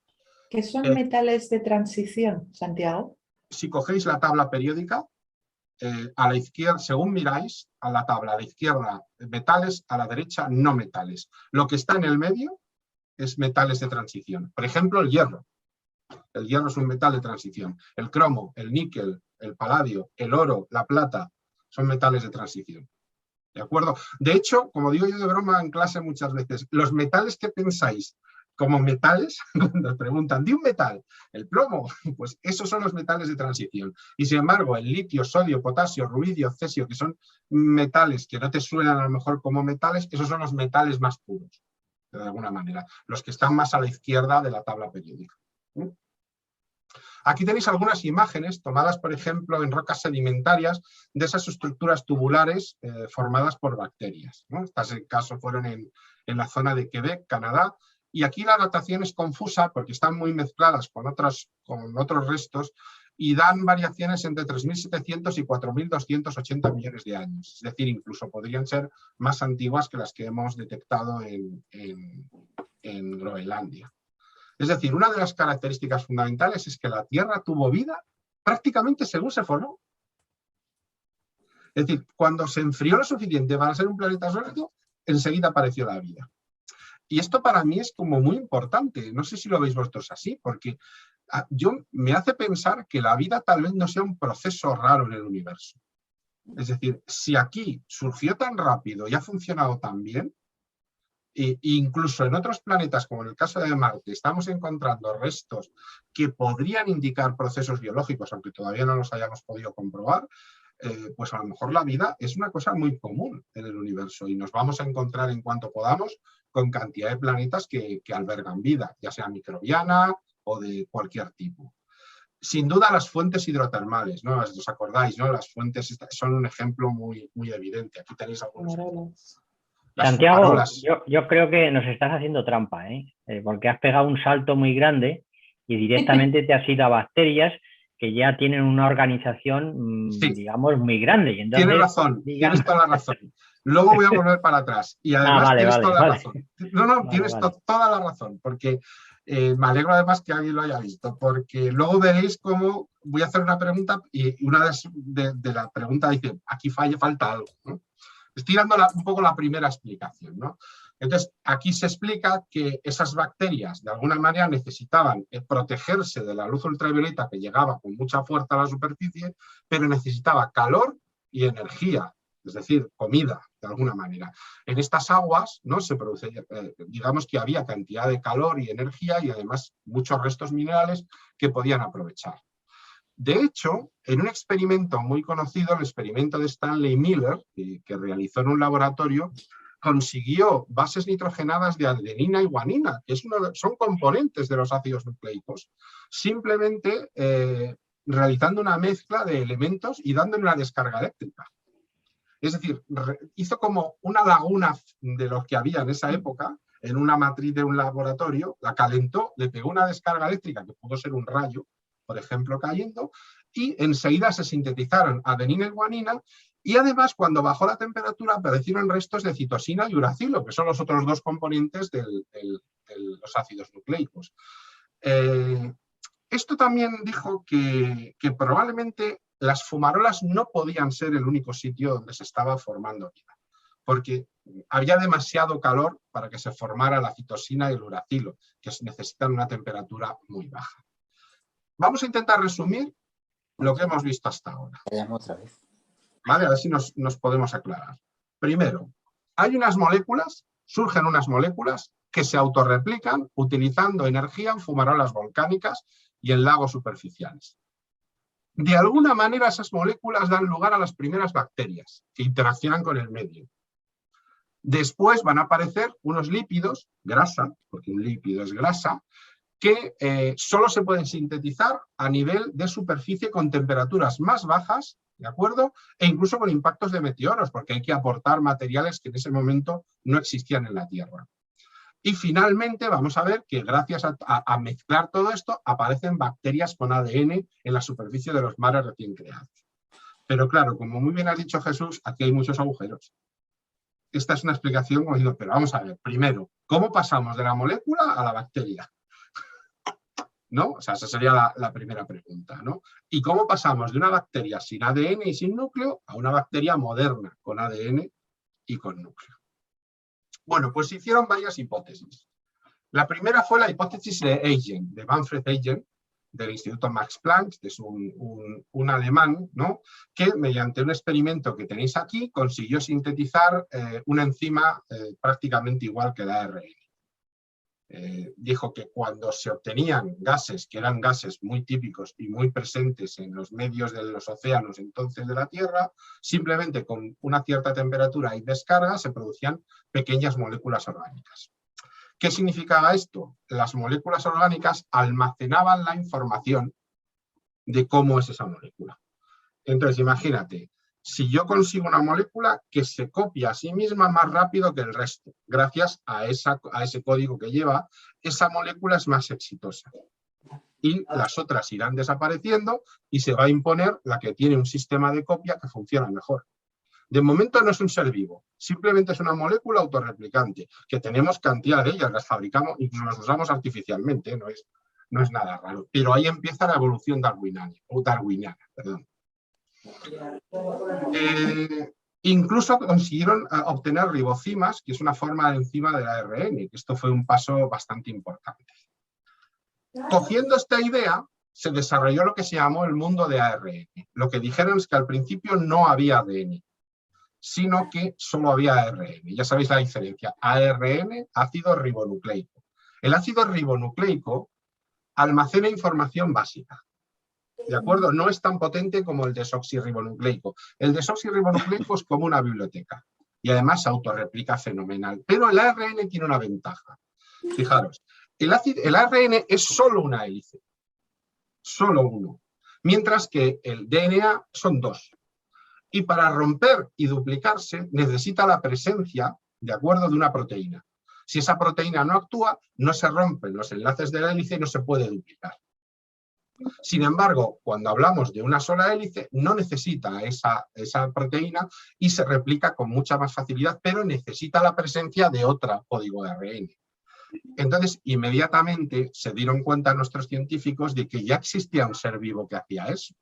¿Qué son metales de transición, Santiago? Si cogéis la tabla periódica, a la izquierda, según miráis a la tabla, a la izquierda metales, a la derecha no metales. Lo que está en el medio es metales de transición. Por ejemplo, el hierro. El hierro es un metal de transición. El cromo, el níquel, el paladio, el oro, la plata, son metales de transición. ¿De acuerdo? De hecho, como digo yo de broma en clase muchas veces, los metales que pensáis como metales, cuando os preguntan, ¿de un metal? El plomo, pues esos son los metales de transición. Y sin embargo, el litio, sodio, potasio, rubidio, cesio, que son metales que no te suenan a lo mejor como metales, esos son los metales más puros, de alguna manera, los que están más a la izquierda de la tabla periódica. Aquí tenéis algunas imágenes tomadas, por ejemplo, en rocas sedimentarias de esas estructuras tubulares formadas por bacterias, ¿no? Estas casos fueron en la zona de Quebec, Canadá. Y aquí la datación es confusa porque están muy mezcladas con otros restos y dan variaciones entre 3.700 y 4.280 millones de años. Es decir, incluso podrían ser más antiguas que las que hemos detectado en Groenlandia. Es decir, una de las características fundamentales es que la Tierra tuvo vida prácticamente según se formó. Es decir, cuando se enfrió lo suficiente para ser un planeta sólido, enseguida apareció la vida. Y esto para mí es como muy importante, no sé si lo veis vosotros así, porque me hace pensar que la vida tal vez no sea un proceso raro en el universo. Es decir, si aquí surgió tan rápido y ha funcionado tan bien, e incluso en otros planetas, como en el caso de Marte, estamos encontrando restos que podrían indicar procesos biológicos, aunque todavía no los hayamos podido comprobar, pues a lo mejor la vida es una cosa muy común en el universo y nos vamos a encontrar en cuanto podamos con cantidad de planetas que albergan vida, ya sea microbiana o de cualquier tipo. sin duda las fuentes hidrotermales, ¿no? ¿Os acordáis, no? Las fuentes son un ejemplo muy, muy evidente. Aquí tenéis algunos. Santiago, yo creo que nos estás haciendo trampa, porque has pegado un salto muy grande y directamente te has ido a bacterias que ya tienen una organización, sí, digamos, muy grande. Y entonces, tienes razón, tienes toda la razón. Luego voy a volver para atrás. Y además tienes toda la razón. No, tienes toda la razón, porque me alegro además que alguien lo haya visto, porque luego veréis cómo voy a hacer una pregunta y una de la pregunta dice, aquí falta algo, ¿no? Estoy dando un poco la primera explicación, ¿no? Entonces, aquí se explica que esas bacterias, de alguna manera, necesitaban protegerse de la luz ultravioleta que llegaba con mucha fuerza a la superficie, pero necesitaba calor y energía, es decir, comida, de alguna manera. En estas aguas, ¿no? Se produce, digamos que había cantidad de calor y energía y además muchos restos minerales que podían aprovechar. De hecho, en un experimento muy conocido, el experimento de Stanley Miller, que realizó en un laboratorio, consiguió bases nitrogenadas de adenina y guanina, que son componentes de los ácidos nucleicos, simplemente realizando una mezcla de elementos y dándole una descarga eléctrica. Es decir, hizo como una laguna de los que había en esa época, en una matriz de un laboratorio, la calentó, le pegó una descarga eléctrica, que pudo ser un rayo, por ejemplo, cayendo, y enseguida se sintetizaron adenina y guanina, y además, cuando bajó la temperatura, aparecieron restos de citosina y uracilo, que son los otros dos componentes de los ácidos nucleicos. Esto también dijo que probablemente las fumarolas no podían ser el único sitio donde se estaba formando vida, porque había demasiado calor para que se formara la citosina y el uracilo, que necesitan una temperatura muy baja. Vamos a intentar resumir lo que hemos visto hasta ahora. ¿Vale? A ver si nos podemos aclarar. Primero, surgen unas moléculas que se autorreplican utilizando energía en fumarolas volcánicas y en lagos superficiales. De alguna manera esas moléculas dan lugar a las primeras bacterias que interaccionan con el medio. Después van a aparecer unos lípidos, grasa, porque un lípido es grasa, que solo se pueden sintetizar a nivel de superficie con temperaturas más bajas, ¿de acuerdo? E incluso con impactos de meteoros, porque hay que aportar materiales que en ese momento no existían en la Tierra. Y finalmente vamos a ver que gracias a mezclar todo esto aparecen bacterias con ADN en la superficie de los mares recién creados. Pero claro, como muy bien ha dicho Jesús, aquí hay muchos agujeros. Esta es una explicación, como digo, pero vamos a ver, primero, ¿cómo pasamos de la molécula a la bacteria? ¿No? O sea, esa sería la primera pregunta, ¿no? ¿Y cómo pasamos de una bacteria sin ADN y sin núcleo a una bacteria moderna con ADN y con núcleo? Bueno, pues se hicieron varias hipótesis. La primera fue la hipótesis de Eigen, de Manfred Eigen, del Instituto Max Planck, que es un alemán, ¿no? Que mediante un experimento que tenéis aquí consiguió sintetizar una enzima prácticamente igual que la ARN. Dijo que cuando se obtenían gases, que eran gases muy típicos y muy presentes en los medios de los océanos entonces de la Tierra, simplemente con una cierta temperatura y descarga se producían pequeñas moléculas orgánicas. ¿Qué significaba esto? Las moléculas orgánicas almacenaban la información de cómo es esa molécula. Entonces, imagínate, si yo consigo una molécula que se copia a sí misma más rápido que el resto, gracias a ese código que lleva, esa molécula es más exitosa. Y las otras irán desapareciendo y se va a imponer la que tiene un sistema de copia que funciona mejor. De momento no es un ser vivo, simplemente es una molécula autorreplicante, que tenemos cantidad de ellas, las fabricamos y las usamos artificialmente, no es nada raro. Pero ahí empieza la evolución darwiniana. Perdón. Incluso consiguieron obtener ribocimas, que es una forma de enzima del ARN, que esto fue un paso bastante importante. Cogiendo esta idea, se desarrolló lo que se llamó el mundo de ARN. Lo que dijeron es que al principio no había ADN, sino que solo había ARN. Ya sabéis la diferencia, ARN, ácido ribonucleico. El ácido ribonucleico almacena información básica. ¿De acuerdo? No es tan potente como el desoxirribonucleico. El desoxirribonucleico es como una biblioteca y además se autorreplica fenomenal. Pero el ARN tiene una ventaja. Fijaros, el ARN es solo una hélice. solo uno. Mientras que el DNA son 2. Y para romper y duplicarse necesita la presencia, de acuerdo, de una proteína. Si esa proteína no actúa, no se rompen los enlaces de la hélice y no se puede duplicar. Sin embargo, cuando hablamos de una sola hélice, no necesita esa proteína y se replica con mucha más facilidad, pero necesita la presencia de otro código de ARN. Entonces, inmediatamente se dieron cuenta nuestros científicos de que ya existía un ser vivo que hacía eso.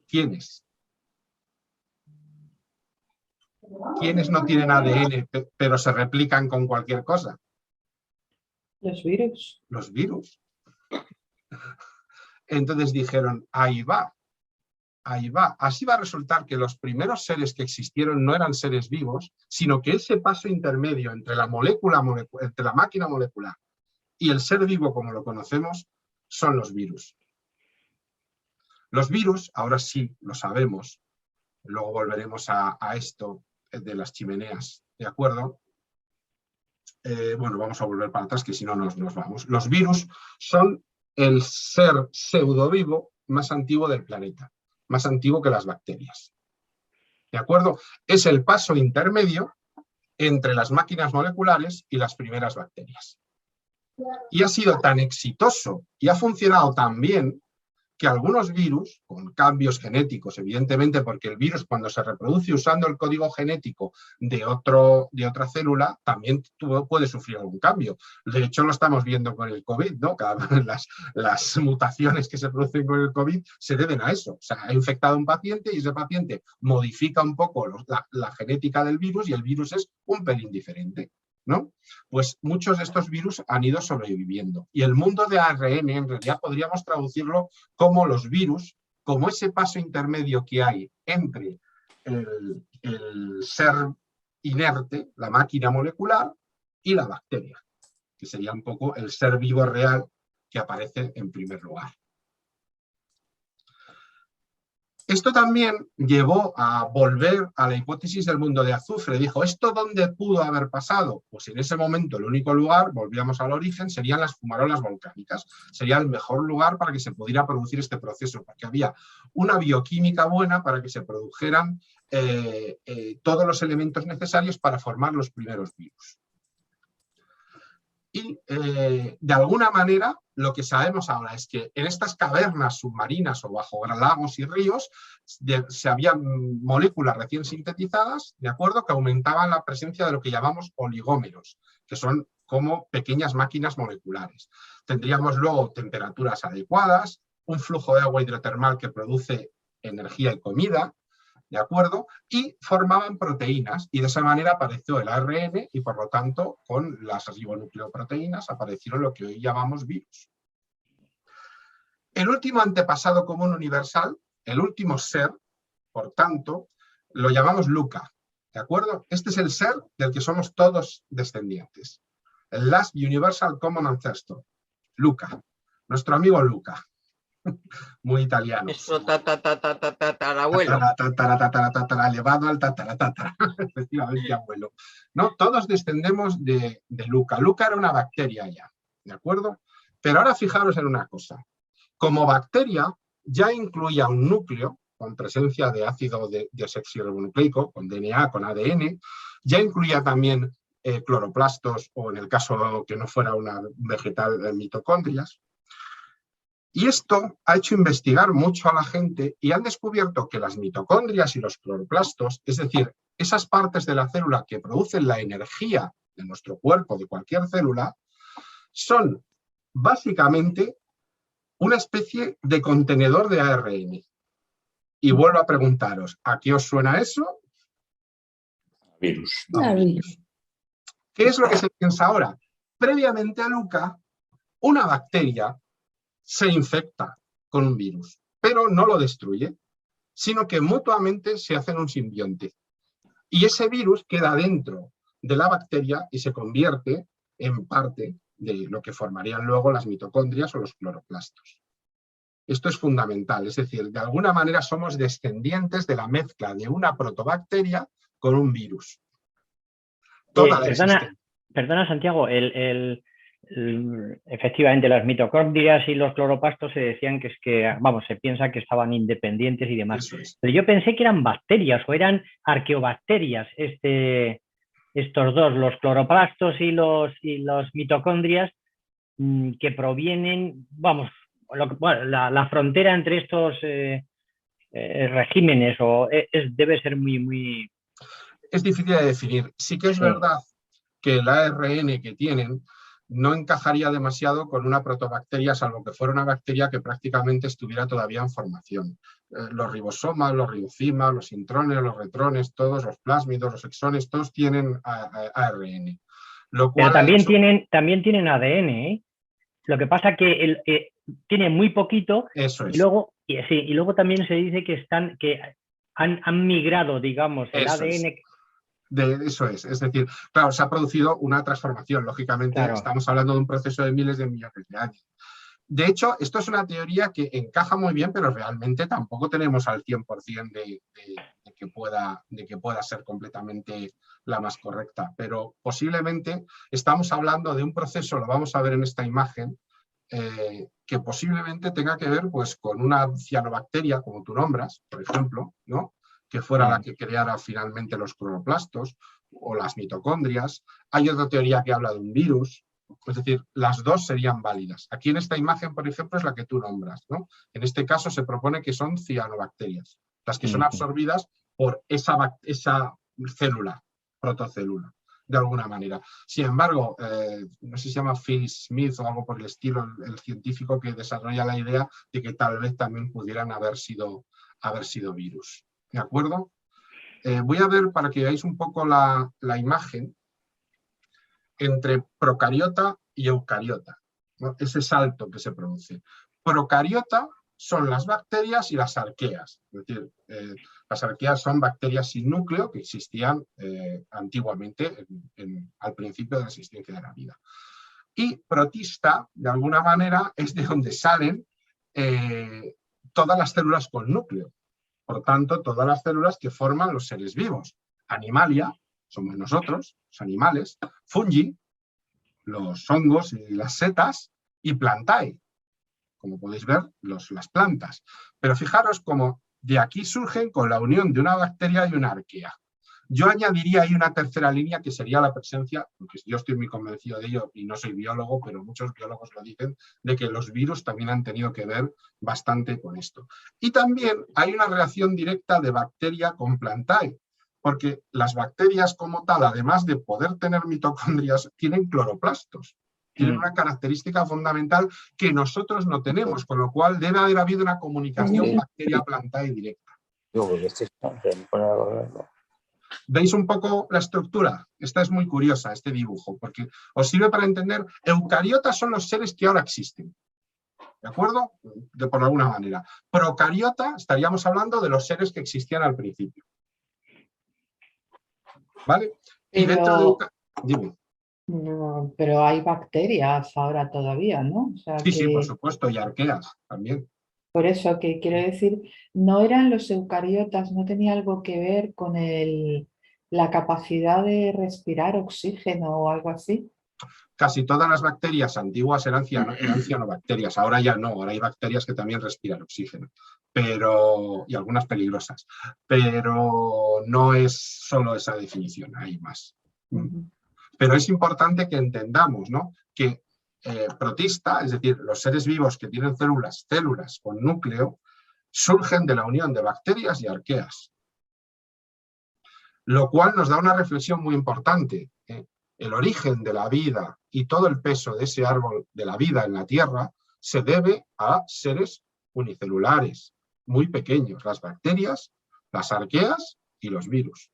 ¿Quiénes? ¿Quiénes no tienen ADN pero se replican con cualquier cosa? Los virus. Los virus. Entonces dijeron, ahí va, ahí va. Así va a resultar que los primeros seres que existieron no eran seres vivos, sino que ese paso intermedio entre la entre la máquina molecular y el ser vivo como lo conocemos, son los virus. Los virus, ahora sí lo sabemos, luego volveremos a esto de las chimeneas, ¿de acuerdo? Bueno, vamos a volver para atrás, que si no nos vamos. Los virus son el ser pseudovivo más antiguo del planeta, más antiguo que las bacterias. ¿De acuerdo? Es el paso intermedio entre las máquinas moleculares y las primeras bacterias. Y ha sido tan exitoso y ha funcionado tan bien que algunos virus, con cambios genéticos, evidentemente, porque el virus cuando se reproduce usando el código genético de otra célula, también puede sufrir algún cambio. De hecho, lo estamos viendo con el COVID, ¿no? Las mutaciones que se producen con el COVID se deben a eso. O sea, ha infectado a un paciente y ese paciente modifica un poco la genética del virus y el virus es un pelín diferente, ¿no? Pues muchos de estos virus han ido sobreviviendo. Y el mundo de ARN, en realidad, podríamos traducirlo como los virus, como ese paso intermedio que hay entre el ser inerte, la máquina molecular, y la bacteria, que sería un poco el ser vivo real que aparece en primer lugar. Esto también llevó a volver a la hipótesis del mundo de azufre. Dijo, ¿esto dónde pudo haber pasado? Pues en ese momento el único lugar, volvíamos al origen, serían las fumarolas volcánicas. Sería el mejor lugar para que se pudiera producir este proceso, porque había una bioquímica buena para que se produjeran todos los elementos necesarios para formar los primeros virus. Y de alguna manera lo que sabemos ahora es que en estas cavernas submarinas o bajo lagos y ríos se habían moléculas recién sintetizadas, ¿de acuerdo?, que aumentaban la presencia de lo que llamamos oligómeros, que son como pequeñas máquinas moleculares. Tendríamos luego temperaturas adecuadas, un flujo de agua hidrotermal que produce energía y comida, ¿de acuerdo? Y formaban proteínas y de esa manera apareció el ARN y por lo tanto con las ribonucleoproteínas aparecieron lo que hoy llamamos virus. El último antepasado común universal, el último ser, por tanto, lo llamamos Luca, ¿de acuerdo? Este es el ser del que somos todos descendientes. El Last Universal Common Ancestor, Luca, nuestro amigo Luca. Muy italiano. Nuestro tatarabuelo. Elevado al tatara, efectivamente, abuelo. ¿No? Todos descendemos de Luca. Luca era una bacteria ya, ¿de acuerdo? Pero ahora fijaros en una cosa. Como bacteria ya incluía un núcleo con presencia de ácido desoxirribonucleico, con DNA, con ADN, ya incluía también cloroplastos o en el caso que no fuera una vegetal, mitocondrias. Y esto ha hecho investigar mucho a la gente y han descubierto que las mitocondrias y los cloroplastos, es decir, esas partes de la célula que producen la energía de nuestro cuerpo, de cualquier célula, son básicamente una especie de contenedor de ARN. Y vuelvo a preguntaros, ¿a qué os suena eso? Virus. Virus. ¿Qué es lo que se piensa ahora? Previamente a Luca, una bacteria se infecta con un virus, pero no lo destruye, sino que mutuamente se hacen un simbionte. Y ese virus queda dentro de la bacteria y se convierte en parte de lo que formarían luego las mitocondrias o los cloroplastos. Esto es fundamental, es decir, de alguna manera somos descendientes de la mezcla de una protobacteria con un virus. Perdona, Santiago, efectivamente las mitocondrias y los cloroplastos se decían que se piensa que estaban independientes y demás. Pero yo pensé que eran bacterias o eran arqueobacterias estos dos, los cloroplastos y los mitocondrias, que provienen, la frontera entre estos regímenes debe ser muy... Es difícil de definir. Sí que es verdad que el ARN que tienen no encajaría demasiado con una protobacteria, salvo que fuera una bacteria que prácticamente estuviera todavía en formación. Los ribosomas, los ribocimas, los intrones, los retrones, todos los plásmidos, los exones, todos tienen ARN. Pero también tienen ADN, ¿eh? Lo que pasa que tiene muy poquito. Eso es. Y luego también se dice que han migrado, digamos, el ADN. Eso es decir, claro, se ha producido una transformación, lógicamente, estamos hablando de un proceso de miles de millones de años. De hecho, esto es una teoría que encaja muy bien, pero realmente tampoco tenemos al 100% de que pueda ser completamente la más correcta, pero posiblemente estamos hablando de un proceso, lo vamos a ver en esta imagen, que posiblemente tenga que ver pues, con una cianobacteria, como tú nombras, por ejemplo, ¿no? Que fuera la que creara finalmente los cloroplastos o las mitocondrias. Hay otra teoría que habla de un virus, es decir, las dos serían válidas. Aquí en esta imagen, por ejemplo, es la que tú nombras, ¿no? En este caso se propone que son cianobacterias, las que son absorbidas por esa célula, protocélula, de alguna manera. Sin embargo, no sé si se llama Phil Smith o algo por el estilo, el científico que desarrolla la idea de que tal vez también pudieran haber sido virus. ¿De acuerdo? Voy a ver para que veáis un poco la imagen entre procariota y eucariota, ¿no? Ese salto que se produce. Procariota son las bacterias y las arqueas. Es decir, las arqueas son bacterias sin núcleo que existían antiguamente al principio de la existencia de la vida. Y protista, de alguna manera, es de donde salen todas las células con núcleo. Por tanto, todas las células que forman los seres vivos. Animalia, somos nosotros, los animales. Fungi, los hongos y las setas. Y plantae, como podéis ver, las plantas. Pero fijaros cómo de aquí surgen con la unión de una bacteria y una arquea. Yo añadiría ahí una tercera línea que sería la presencia, porque yo estoy muy convencido de ello y no soy biólogo, pero muchos biólogos lo dicen, de que los virus también han tenido que ver bastante con esto. Y también hay una relación directa de bacteria con plantae, porque las bacterias como tal, además de poder tener mitocondrias, tienen cloroplastos. Tienen una característica fundamental que nosotros no tenemos, con lo cual debe haber habido una comunicación bacteria-plantae directa. ¿Veis un poco la estructura? Esta es muy curiosa, este dibujo, porque os sirve para entender, eucariotas son los seres que ahora existen, ¿de acuerdo? Por alguna manera. Procariota, estaríamos hablando de los seres que existían al principio. ¿Vale? Y dentro de... Dime. No, pero hay bacterias ahora todavía, ¿no? O sea, sí, por supuesto, y arqueas también. Por eso que quiero decir, no eran los eucariotas, no tenía algo que ver con la capacidad de respirar oxígeno o algo así. Casi todas las bacterias antiguas eran cianobacterias, ahora ya no, ahora hay bacterias que también respiran oxígeno, y algunas peligrosas, pero no es solo esa definición, hay más. Pero es importante que entendamos, ¿no? Que protista, es decir, los seres vivos que tienen células con núcleo, surgen de la unión de bacterias y arqueas. Lo cual nos da una reflexión muy importante. El origen de la vida y todo el peso de ese árbol de la vida en la Tierra se debe a seres unicelulares, muy pequeños, las bacterias, las arqueas y los virus.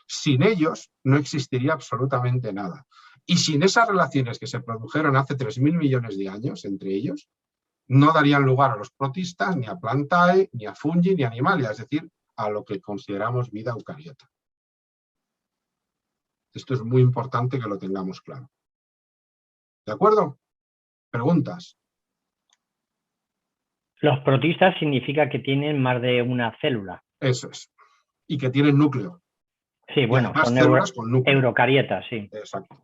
Sin ellos no existiría absolutamente nada. Y sin esas relaciones que se produjeron hace 3.000 millones de años entre ellos, no darían lugar a los protistas, ni a plantae, ni a fungi, ni a animalia, es decir, a lo que consideramos vida eucariota. Esto es muy importante que lo tengamos claro. ¿De acuerdo? ¿Preguntas? Los protistas significa que tienen más de una célula. Eso es. Y que tienen núcleo. Sí, bueno, son eurocarietas, sí. Exacto.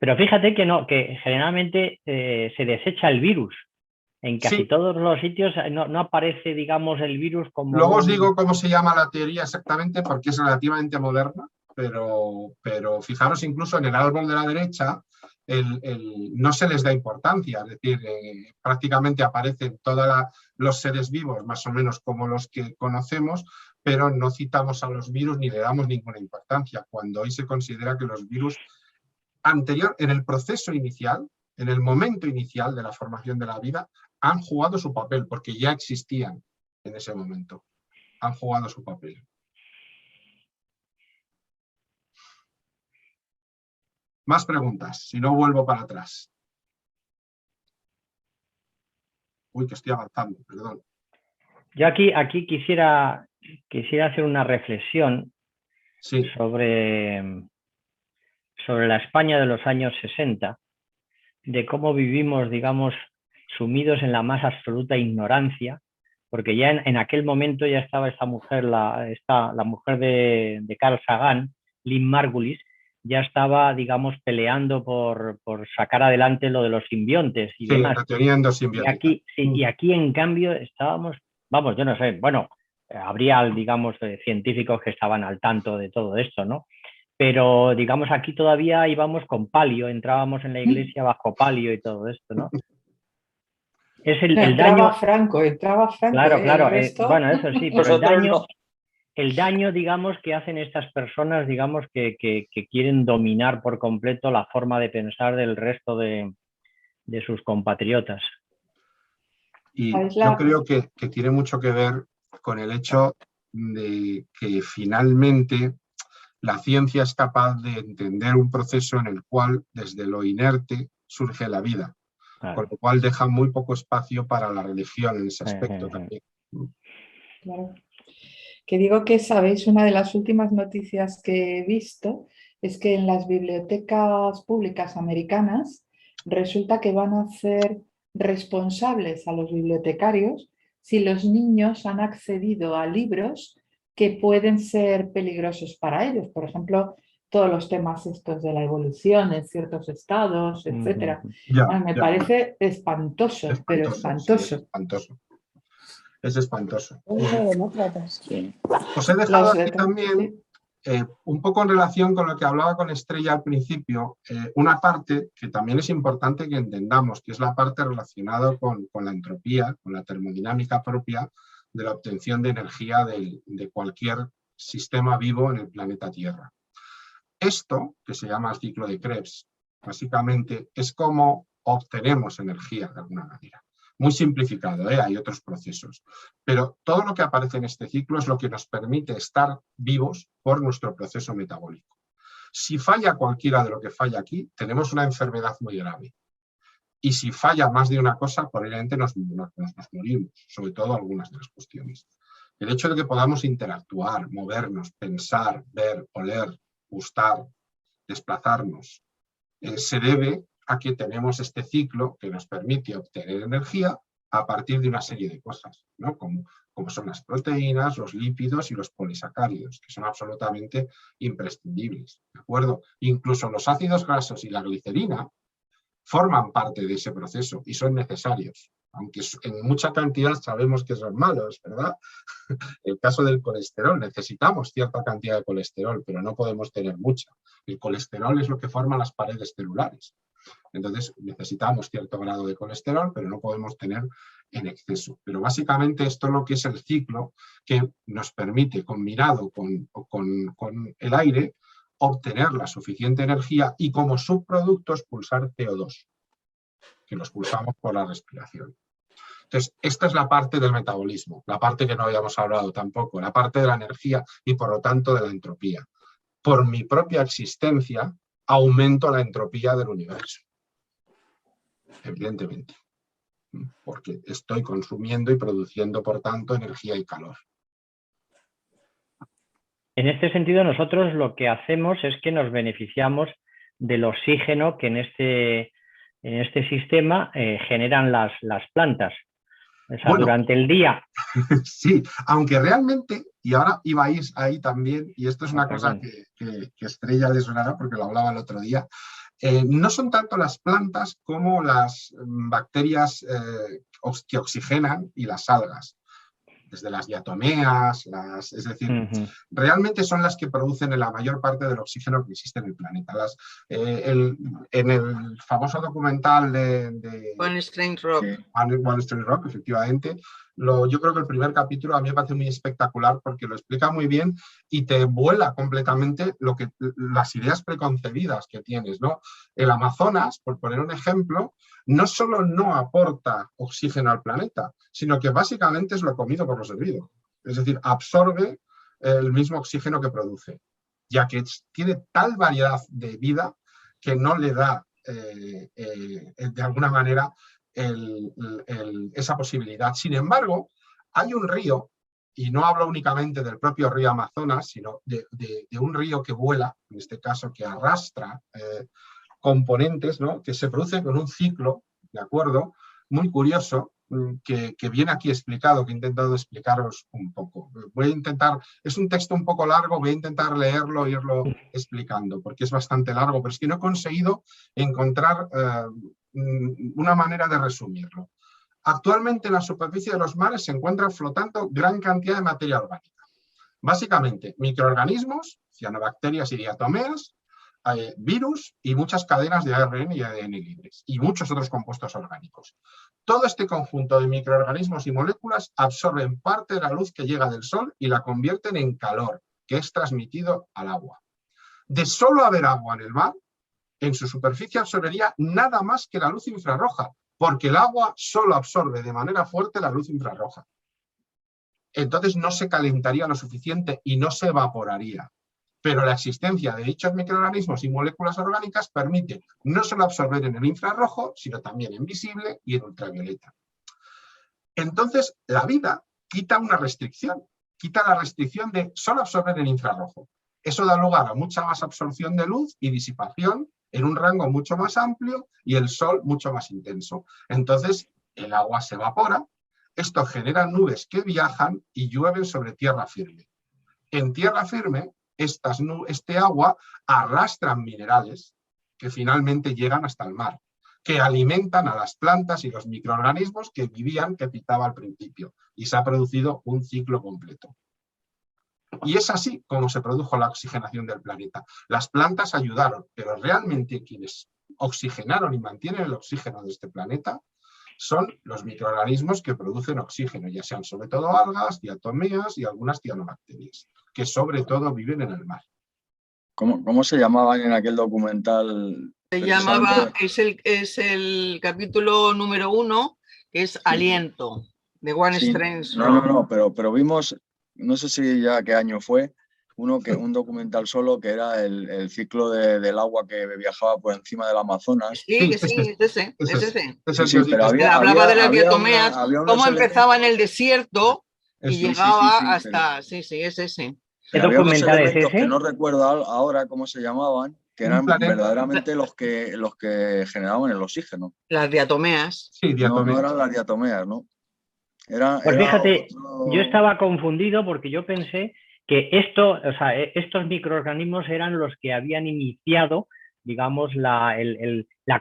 Pero fíjate que no, que generalmente se desecha el virus. En casi todos los sitios no aparece, digamos, el virus como... Luego os digo cómo se llama la teoría exactamente, porque es relativamente moderna, pero fijaros incluso en el árbol de la derecha, no se les da importancia, es decir, prácticamente aparecen todos los seres vivos, más o menos como los que conocemos, pero no citamos a los virus ni le damos ninguna importancia, cuando hoy se considera que los virus en el proceso inicial, en el momento inicial de la formación de la vida, han jugado su papel, porque ya existían en ese momento. Han jugado su papel. Más preguntas, si no vuelvo para atrás. Uy, que estoy avanzando, perdón. Yo aquí quisiera hacer una reflexión sobre la España de los años 60, de cómo vivimos, digamos, sumidos en la más absoluta ignorancia, porque ya en aquel momento ya estaba esta mujer, la mujer de Carl Sagan, Lynn Margulis, ya estaba, digamos, peleando por sacar adelante lo de los simbiontes y demás. Teniendo simbiontes. Y aquí, en cambio, estábamos, vamos, yo no sé, bueno, habría, digamos, científicos que estaban al tanto de todo esto, ¿no? Pero, digamos, aquí todavía íbamos con palio, entrábamos en la iglesia bajo palio y todo esto, ¿no? Es el daño... Entraba Franco. Claro, bueno, eso sí, pero el daño, digamos, que hacen estas personas, digamos, que quieren dominar por completo la forma de pensar del resto de sus compatriotas. Y yo creo que tiene mucho que ver con el hecho de que finalmente la ciencia es capaz de entender un proceso en el cual desde lo inerte surge la vida, con lo cual deja muy poco espacio para la religión en ese aspecto también. Claro. Que digo que, sabéis, una de las últimas noticias que he visto es que en las bibliotecas públicas americanas resulta que van a hacer responsables a los bibliotecarios si los niños han accedido a libros que pueden ser peligrosos para ellos. Por ejemplo, todos los temas estos de la evolución en ciertos estados, etc. Me parece espantoso, pero espantoso. Sí, espantoso. Es espantoso. Os he dejado aquí también, un poco en relación con lo que hablaba con Estrella al principio, una parte que también es importante que entendamos, que es la parte relacionada con la entropía, con la termodinámica propia de la obtención de energía de cualquier sistema vivo en el planeta Tierra. Esto, que se llama el ciclo de Krebs, básicamente es cómo obtenemos energía de alguna manera. Muy simplificado, hay otros procesos. Pero todo lo que aparece en este ciclo es lo que nos permite estar vivos por nuestro proceso metabólico. Si falla cualquiera de lo que falla aquí, tenemos una enfermedad muy grave. Y si falla más de una cosa, probablemente nos morimos, sobre todo algunas de las cuestiones. El hecho de que podamos interactuar, movernos, pensar, ver, oler, gustar, desplazarnos, se debe a que tenemos este ciclo que nos permite obtener energía a partir de una serie de cosas, ¿no? Como son las proteínas, los lípidos y los polisacáridos, que son absolutamente imprescindibles, ¿de acuerdo? Incluso los ácidos grasos y la glicerina forman parte de ese proceso y son necesarios, aunque en mucha cantidad sabemos que son malos, ¿verdad? El caso del colesterol, necesitamos cierta cantidad de colesterol, pero no podemos tener mucha. El colesterol es lo que forma las paredes celulares. Entonces necesitamos cierto grado de colesterol, pero no podemos tener en exceso. Pero básicamente esto es lo que es el ciclo que nos permite, combinado con el aire, obtener la suficiente energía y como subproducto expulsar CO2, que lo expulsamos por la respiración. Entonces, esta es la parte del metabolismo, la parte que no habíamos hablado tampoco, la parte de la energía y por lo tanto de la entropía. Por mi propia existencia, aumento la entropía del universo. Evidentemente. Porque estoy consumiendo y produciendo, por tanto, energía y calor. En este sentido, nosotros lo que hacemos es que nos beneficiamos del oxígeno que en este sistema generan las plantas. O sea, bueno, durante el día. Sí, aunque realmente, y ahora ibais ahí también, y esto es una cosa que Estrella le sonará porque lo hablaba el otro día, No son tanto las plantas como las bacterias que oxigenan y las algas, desde las diatomeas, es decir, realmente son las que producen la mayor parte del oxígeno que existe en el planeta. En el famoso documental de One Strange Rock, One Strange Rock, efectivamente, yo creo que el primer capítulo a mí me parece muy espectacular porque lo explica muy bien y te vuela completamente las ideas preconcebidas que tienes, ¿no? El Amazonas, por poner un ejemplo, no solo no aporta oxígeno al planeta, sino que básicamente es lo comido por lo servido. Es decir, absorbe el mismo oxígeno que produce, ya que tiene tal variedad de vida que no le da, de alguna manera, esa posibilidad. Sin embargo, hay un río, y no hablo únicamente del propio río Amazonas, sino de un río que vuela, en este caso que arrastra componentes, ¿no?, que se producen con un ciclo, ¿de acuerdo?, muy curioso, que viene aquí explicado, que he intentado explicaros un poco. Voy a intentar, es un texto un poco largo, voy a intentar leerlo e irlo explicando, porque es bastante largo, pero es que no he conseguido encontrar una manera de resumirlo. Actualmente en la superficie de los mares se encuentra flotando gran cantidad de materia orgánica. Básicamente, microorganismos, cianobacterias y diatomeas, virus y muchas cadenas de ARN y ADN libres, y muchos otros compuestos orgánicos. Todo este conjunto de microorganismos y moléculas absorben parte de la luz que llega del Sol y la convierten en calor, que es transmitido al agua. De solo haber agua en el mar, en su superficie absorbería nada más que la luz infrarroja, porque el agua solo absorbe de manera fuerte la luz infrarroja. Entonces no se calentaría lo suficiente y no se evaporaría. Pero la existencia de dichos microorganismos y moléculas orgánicas permite no solo absorber en el infrarrojo, sino también en visible y en ultravioleta. Entonces, la vida quita una restricción, quita la restricción de solo absorber en infrarrojo. Eso da lugar a mucha más absorción de luz y disipación en un rango mucho más amplio y el sol mucho más intenso. Entonces, el agua se evapora, esto genera nubes que viajan y llueven sobre tierra firme. En tierra firme, este agua arrastran minerales que finalmente llegan hasta el mar, que alimentan a las plantas y los microorganismos que vivían, que citaba al principio, y se ha producido un ciclo completo. Y es así como se produjo la oxigenación del planeta. Las plantas ayudaron, pero realmente quienes oxigenaron y mantienen el oxígeno de este planeta son los microorganismos que producen oxígeno, ya sean sobre todo algas, diatomeas y algunas cianobacterias, que sobre todo viven en el mar. ¿Cómo se llamaban en aquel documental? Se llamaba, es el capítulo número 1, que es Aliento, de One Strange Rock. No, pero vimos, no sé si ya qué año fue, un documental solo que era el ciclo del agua que viajaba por encima del Amazonas. Sí, es ese. Pero hablaba de las diatomeas, cómo empezaba en el desierto y llegaba hasta... Sí, es ese. ¿Qué documental es ese? Que no recuerdo ahora cómo se llamaban, que eran verdaderamente los que generaban el oxígeno. Las diatomeas. Sí, diatomeas. No eran las diatomeas, ¿no? Pues fíjate, yo estaba confundido porque yo pensé que estos microorganismos eran los que habían iniciado, digamos, la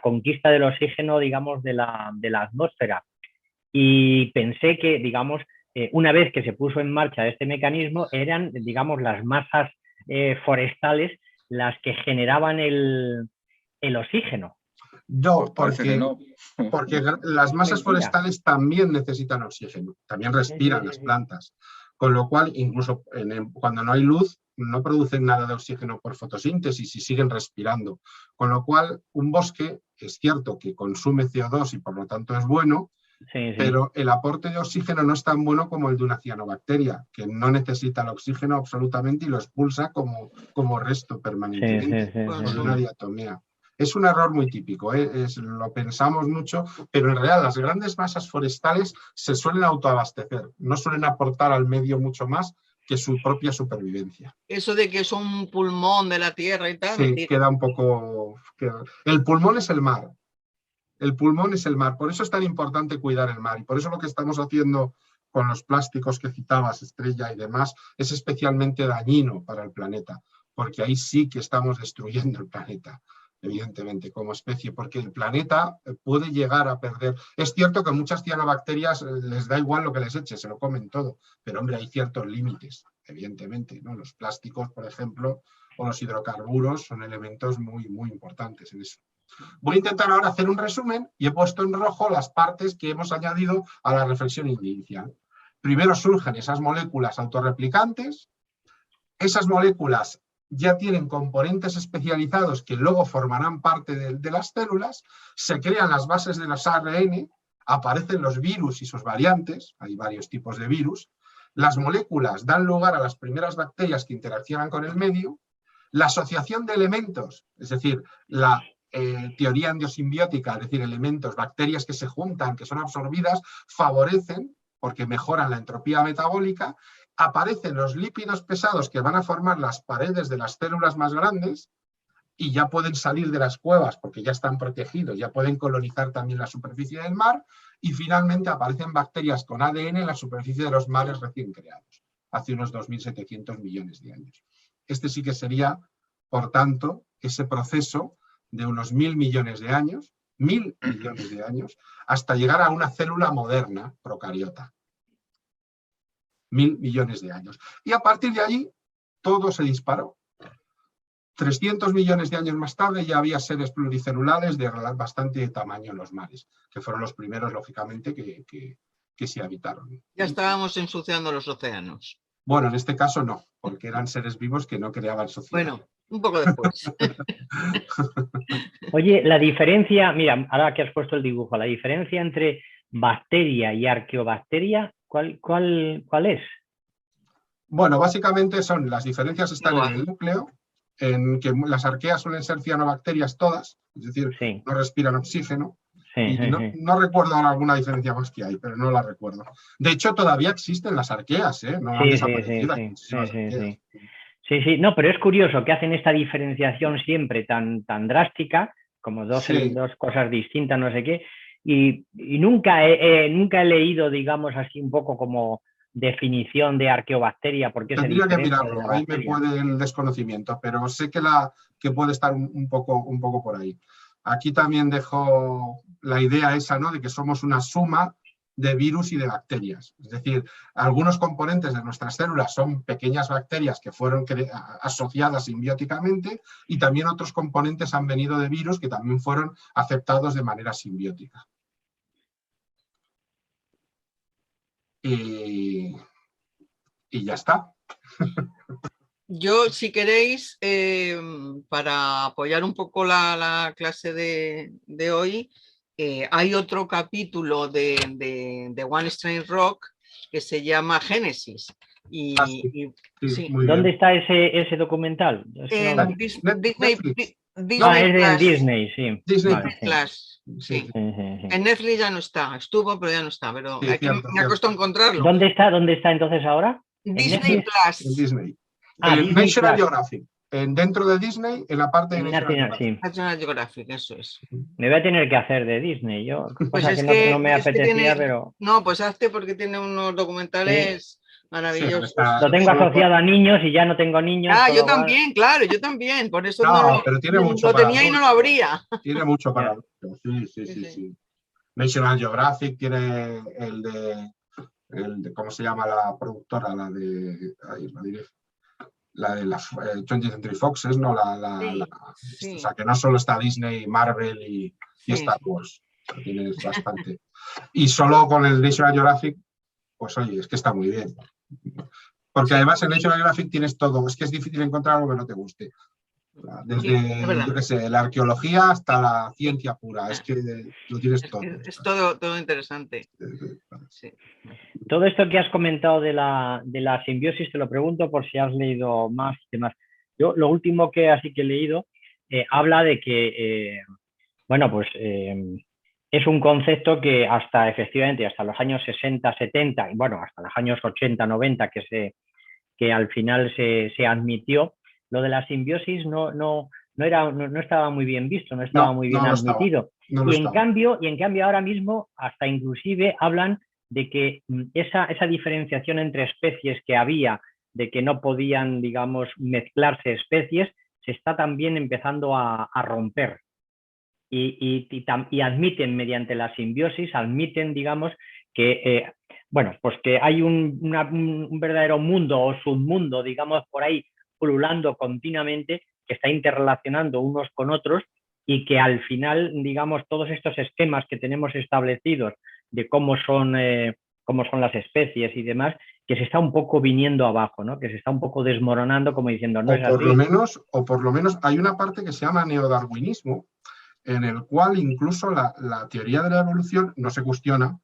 conquista del oxígeno, digamos, de la atmósfera. Y pensé que, digamos, una vez que se puso en marcha este mecanismo, eran, digamos, las masas forestales las que generaban el oxígeno. No, porque las masas forestales también necesitan oxígeno, también respiran las plantas. Con lo cual, incluso cuando no hay luz, no producen nada de oxígeno por fotosíntesis y siguen respirando. Con lo cual, un bosque es cierto que consume CO2 y por lo tanto es bueno, pero el aporte de oxígeno no es tan bueno como el de una cianobacteria, que no necesita el oxígeno absolutamente y lo expulsa como resto permanentemente, con una diatomea. Es un error muy típico, lo pensamos mucho, pero en realidad las grandes masas forestales se suelen autoabastecer, no suelen aportar al medio mucho más que su propia supervivencia. Eso de que son un pulmón de la tierra y tal. Sí, queda un poco... El pulmón es el mar. El pulmón es el mar, por eso es tan importante cuidar el mar y por eso lo que estamos haciendo con los plásticos que citabas, Estrella y demás, es especialmente dañino para el planeta, porque ahí sí que estamos destruyendo el planeta. evidentemente, como especie, porque el planeta puede llegar a perder. Es cierto que a muchas cianobacterias les da igual lo que les eche, se lo comen todo, pero hombre, hay ciertos límites, evidentemente, ¿no? Los plásticos, por ejemplo, o los hidrocarburos son elementos muy, muy importantes en eso. Voy a intentar ahora hacer un resumen y he puesto en rojo las partes que hemos añadido a la reflexión inicial. Primero surgen esas moléculas autorreplicantes, esas moléculas ya tienen componentes especializados que luego formarán parte de las células, se crean las bases de los ARN, aparecen los virus y sus variantes, hay varios tipos de virus, las moléculas dan lugar a las primeras bacterias que interaccionan con el medio, la asociación de elementos, es decir, la teoría endiosimbiótica, es decir, elementos, bacterias que se juntan, que son absorbidas, favorecen, porque mejoran la entropía metabólica, aparecen los lípidos pesados que van a formar las paredes de las células más grandes y ya pueden salir de las cuevas porque ya están protegidos, ya pueden colonizar también la superficie del mar y finalmente aparecen bacterias con ADN en la superficie de los mares recién creados, hace unos 2.700 millones de años. Este sí que sería, por tanto, ese proceso de unos 1.000 millones de años, 1.000 millones de años, hasta llegar a una célula moderna procariota. 1.000 millones de años. Y a partir de allí, todo se disparó. 300 millones de años más tarde ya había seres pluricelulares de bastante tamaño en los mares, que fueron los primeros, lógicamente, que se habitaron. Ya estábamos ensuciando los océanos. Bueno, en este caso no, porque eran seres vivos que no creaban sociedad. Bueno, un poco después. Oye, la diferencia, mira, ahora que has puesto el dibujo, la diferencia entre bacteria y arqueobacteria, ¿cuál es? Bueno, básicamente las diferencias están en el núcleo, en que las arqueas suelen ser cianobacterias todas, es decir, no respiran oxígeno. No recuerdo ahora alguna diferencia más que hay, pero no la recuerdo. De hecho, todavía existen las arqueas, ¿eh? No han desaparecido. Sí, no, pero es curioso que hacen esta diferenciación siempre tan drástica, como dos cosas distintas, no sé qué, y nunca he leído, digamos así, un poco como definición de arqueobacteria. Porque tendría que mirarlo, ahí me puede el desconocimiento, pero sé que puede estar un poco por ahí. Aquí también dejo la idea esa, ¿no?, de que somos una suma de virus y de bacterias. Es decir, algunos componentes de nuestras células son pequeñas bacterias que fueron asociadas simbióticamente y también otros componentes han venido de virus que también fueron aceptados de manera simbiótica. Y ya está. Yo, si queréis, para apoyar un poco la clase de hoy, hay otro capítulo de One Strange Rock que se llama Génesis. ¿Dónde está ese documental? En Disney. Es de Disney, sí. Disney Plus. Sí. En Netflix ya no está, estuvo, pero ya no está. Pero me ha costado encontrarlo. ¿Dónde está entonces ahora? Disney Plus. En Disney. National Geographic. Dentro de Disney, en la parte de National Geographic, eso es. Me voy a tener que hacer de Disney. Yo, pues es que no me apetecía, pero... No, pues hazte porque tiene unos documentales maravillosos. Lo tengo asociado a niños y ya no tengo niños. Yo también, claro, yo también. Por eso pero tiene mucho lo tenía y no lo abría. Tiene mucho para sí. National Geographic tiene el de ¿cómo se llama la productora? La de 20th Century Foxes, ¿no? O sea, que no solo está Disney, Marvel y Star Wars. Tienes bastante. Y solo con el National Geographic, pues oye, es que está muy bien. Porque además en National Geographic tienes todo. Es que es difícil encontrar algo que no te guste. Desde, yo qué sé, la arqueología hasta la ciencia pura. Es que lo tienes todo. Es todo interesante. Sí. Todo esto que has comentado de la simbiosis, te lo pregunto por si has leído más temas. Yo lo último que he leído habla de que, es un concepto que efectivamente hasta los años 60, 70, y bueno, hasta los años 80, 90, que al final se admitió. Lo de la simbiosis no estaba muy bien visto, no estaba muy bien admitido. Y en cambio ahora mismo hasta inclusive hablan de que esa diferenciación entre especies que había, de que no podían, digamos, mezclarse especies, se está también empezando a romper. Y admiten, mediante la simbiosis, admiten, digamos, que, bueno, pues que hay un verdadero mundo o submundo, digamos, por ahí pululando continuamente, que está interrelacionando unos con otros y que al final, digamos, todos estos esquemas que tenemos establecidos de cómo son las especies y demás, que se está un poco viniendo abajo, ¿no? Que se está un poco desmoronando, como diciendo, no es así. O por lo menos hay una parte que se llama neodarwinismo, en el cual incluso la teoría de la evolución no se cuestiona,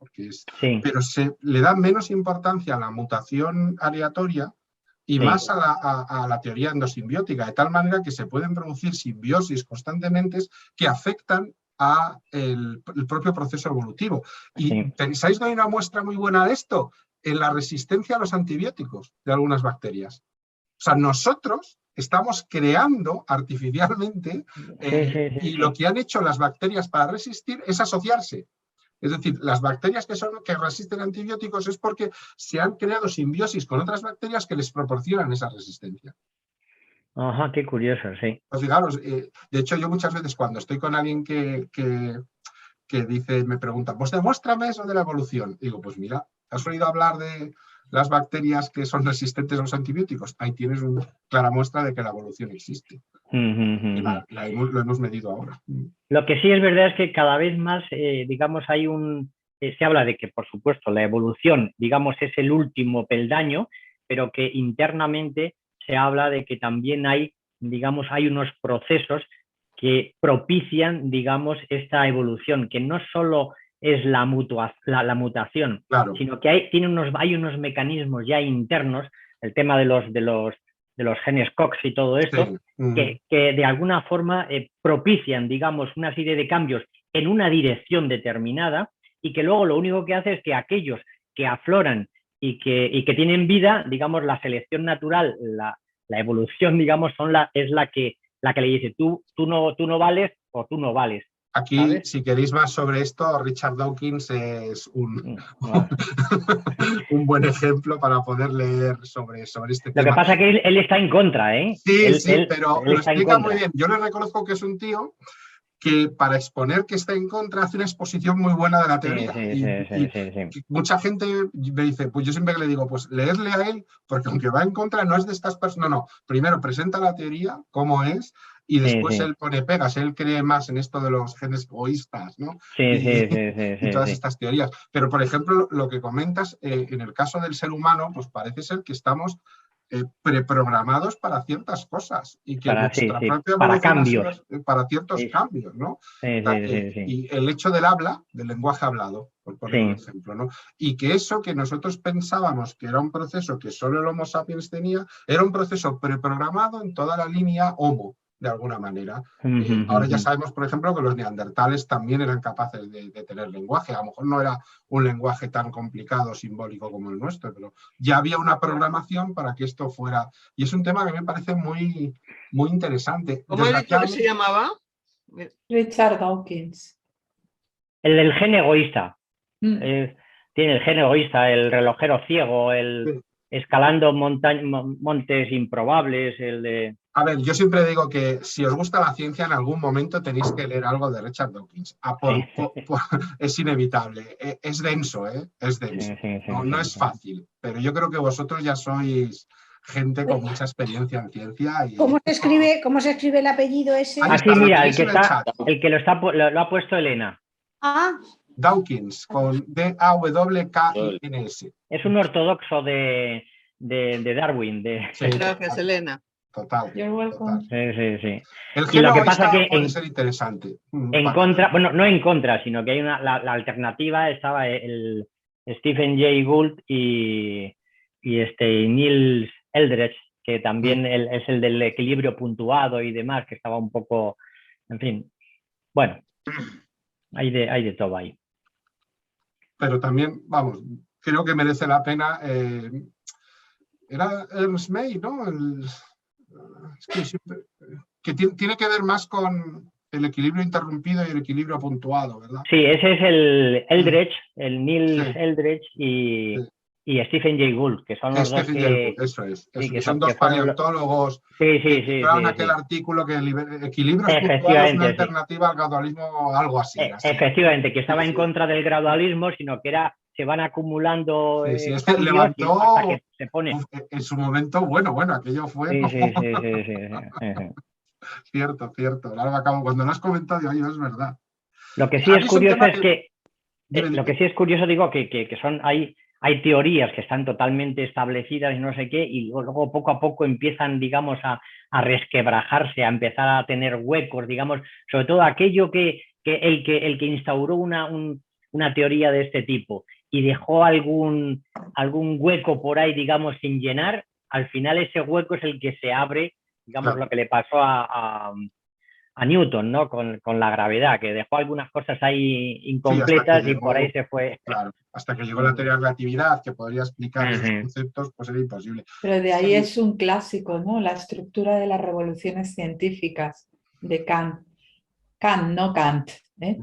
pero se le da menos importancia a la mutación aleatoria y más a la teoría endosimbiótica, de tal manera que se pueden producir simbiosis constantemente que afectan a el propio proceso evolutivo. ¿Y pensáis que hay una muestra muy buena de esto? En la resistencia a los antibióticos de algunas bacterias. O sea, nosotros estamos creando artificialmente y lo que han hecho las bacterias para resistir es asociarse. Es decir, las bacterias que resisten antibióticos es porque se han creado simbiosis con otras bacterias que les proporcionan esa resistencia. Ajá, qué curioso, sí. Pues fijaros, de hecho yo muchas veces cuando estoy con alguien que dice, me pregunta, pues demuéstrame eso de la evolución. Digo, pues mira, ¿has oído hablar de las bacterias que son resistentes a los antibióticos? Ahí tienes una clara muestra de que la evolución existe. Y lo hemos medido ahora. Lo que sí es verdad es que cada vez más, digamos, hay se habla de que, por supuesto, la evolución, digamos, es el último peldaño, pero que internamente se habla de que también hay, digamos, hay unos procesos que propician, digamos, esta evolución, que no solo es la mutación, claro, sino que hay unos mecanismos ya internos, el tema de los genes COX y todo esto, que de alguna forma propician, digamos, una serie de cambios en una dirección determinada y que luego lo único que hace es que aquellos que afloran y que tienen vida, digamos, la selección natural, la evolución, digamos, es la que le dice tú no vales o tú no vales. Aquí, ¿sabes? Si queréis más sobre esto, Richard Dawkins es un buen ejemplo para poder leer sobre este tema. Lo que pasa es que él está en contra, ¿eh? Sí, pero lo explica muy bien. Yo le reconozco que es un tío que para exponer que está en contra hace una exposición muy buena de la teoría. Sí. Mucha gente me dice, pues yo siempre le digo, pues leerle a él, porque aunque va en contra no es de estas personas, no. Primero presenta la teoría, cómo es, y después él pone pegas, él cree más en esto de los genes egoístas, ¿no? Y todas estas teorías. Pero, por ejemplo, lo que comentas, en el caso del ser humano, pues parece ser que estamos preprogramados para ciertas cosas y que nuestra propia para cambios, para ciertos cambios, ¿no? Y el hecho del habla, del lenguaje hablado, por poner un ejemplo, ¿no? Y que eso que nosotros pensábamos que era un proceso que solo el Homo sapiens tenía, era un proceso preprogramado en toda la línea Homo, de alguna manera. Ahora ya sabemos, por ejemplo, que los neandertales también eran capaces de tener lenguaje. A lo mejor no era un lenguaje tan complicado, simbólico como el nuestro, pero ya había una programación para que esto fuera. Y es un tema que me parece muy, muy interesante. ¿Cómo he dicho que se llamaba? Richard Dawkins. El del gen egoísta. Tiene el gen egoísta, el relojero ciego, el escalando montes improbables, el de... A ver, yo siempre digo que si os gusta la ciencia, en algún momento tenéis que leer algo de Richard Dawkins. Es inevitable. Es denso, ¿eh? Es denso. No es fácil, pero yo creo que vosotros ya sois gente con mucha experiencia en ciencia. Y... ¿Cómo se escribe el apellido ese? Sí, mira, el que lo ha puesto Elena. Dawkins, con D-A-W-K-I-N-S. Es un ortodoxo de Darwin. Gracias, Elena. Total. You're welcome. Sí. El gen lo que pasa que puede ser interesante. En contra, bueno, no en contra, sino que hay la alternativa, estaba el Stephen Jay Gould y Niels Eldredge, que también es el del equilibrio puntuado y demás, que estaba un poco, en fin, bueno, hay de todo ahí. Pero también, vamos, creo que merece la pena. Era Ernst May, ¿no? Que tiene que ver más con el equilibrio interrumpido y el equilibrio puntuado, ¿verdad? Sí, ese es el Eldredge, el Niels Eldredge, y y Stephen Jay Gould, que son los dos que... Eso es, sí, que son dos paleontólogos que crearon aquel artículo que equilibrio estructural es una alternativa al gradualismo, algo así. Efectivamente, que estaba en contra del gradualismo, sino que se van acumulando levantó hasta que se pone... en su momento, bueno, aquello fue... Cierto. Ahora cuando lo has comentado, es verdad. Lo que sí es curioso es que... Lo que sí es curioso, digo, que son... Hay teorías que están totalmente establecidas y no sé qué, y luego poco a poco empiezan, digamos, a resquebrajarse, a empezar a tener huecos, digamos, sobre todo aquello que el que instauró una teoría de este tipo y dejó algún hueco por ahí, digamos, sin llenar, al final ese hueco es el que se abre, digamos, lo que le pasó a Newton, ¿no? Con la gravedad, que dejó algunas cosas ahí incompletas y por ahí se fue. Claro, hasta que llegó la teoría de la relatividad, que podría explicar esos conceptos, pues era imposible. Pero de ahí es un clásico, ¿no? La estructura de las revoluciones científicas de Kant. Kant, no Kant,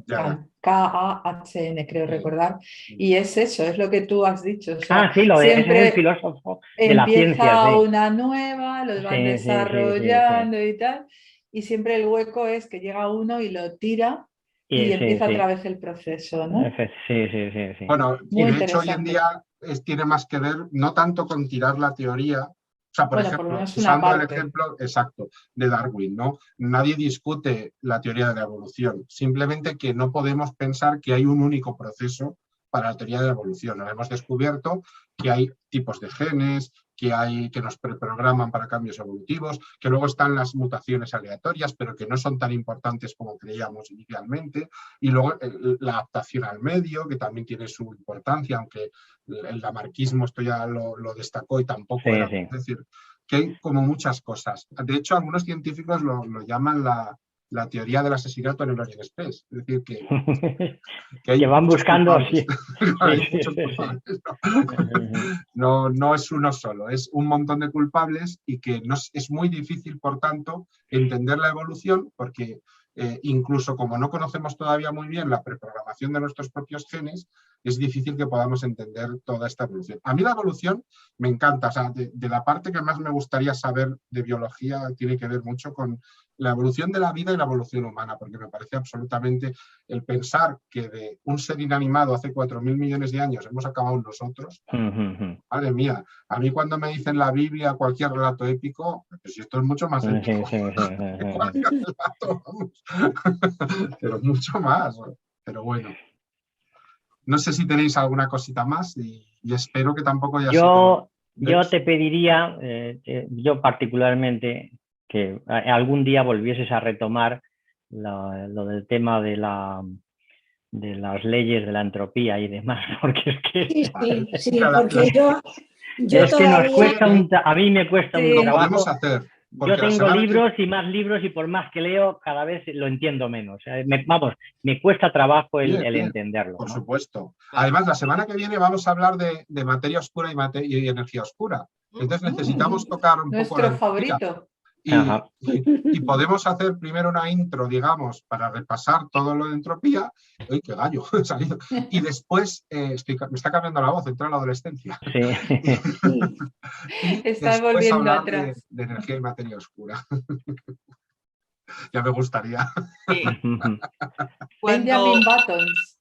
Kant. K-A-H-N, creo recordar. Y es eso, es lo que tú has dicho. O sea, sí, lo es el filósofo de la ciencia. Empieza una nueva, los van desarrollando y tal. Y siempre el hueco es que llega uno y lo tira y empieza otra vez el proceso, ¿no? Sí. Bueno, y de hecho hoy en día tiene más que ver, no tanto con tirar la teoría, o sea, por ejemplo, usando el ejemplo exacto de Darwin, ¿no? Nadie discute la teoría de la evolución, simplemente que no podemos pensar que hay un único proceso para la teoría de la evolución. Ahora hemos descubierto que hay tipos de genes, que nos preprograman para cambios evolutivos, que luego están las mutaciones aleatorias, pero que no son tan importantes como creíamos inicialmente, y luego la adaptación al medio, que también tiene su importancia, aunque el lamarckismo esto ya lo destacó y tampoco era, es decir, que hay como muchas cosas. De hecho, algunos científicos lo llaman la teoría del asesinato en el Orient Express. Es decir, que van buscando... No es uno solo, es un montón de culpables y que es muy difícil, por tanto, entender la evolución porque incluso como no conocemos todavía muy bien la preprogramación de nuestros propios genes, es difícil que podamos entender toda esta evolución. A mí la evolución me encanta, o sea, de la parte que más me gustaría saber de biología tiene que ver mucho con la evolución de la vida y la evolución humana, porque me parece absolutamente el pensar que de un ser inanimado hace 4.000 millones de años hemos acabado nosotros. Madre mía, a mí cuando me dicen la Biblia, cualquier relato épico, pues esto es mucho más épico. Cualquier relato, vamos. Pero mucho más. Pero bueno. No sé si tenéis alguna cosita más y espero que tampoco ya... Yo te pediría, yo particularmente, que algún día volvieses a retomar lo del tema de las leyes de la entropía y demás, porque es que... Sí, porque yo es todavía... que nos cuesta a mí me cuesta un trabajo. Lo podemos hacer. Yo tengo libros y más libros y por más que leo, cada vez lo entiendo menos. Me cuesta trabajo el entenderlo. Por supuesto. Además, la semana que viene vamos a hablar de materia oscura y energía oscura. Entonces necesitamos tocar un poco... Nuestro favorito. Y podemos hacer primero una intro, digamos, para repasar todo lo de entropía. ¡Uy, qué gallo! He salido. Y después, me está cambiando la voz, entra en la adolescencia. Sí. Estás volviendo atrás. De energía y materia oscura. Ya me gustaría. Sí. Benjamin Buttons.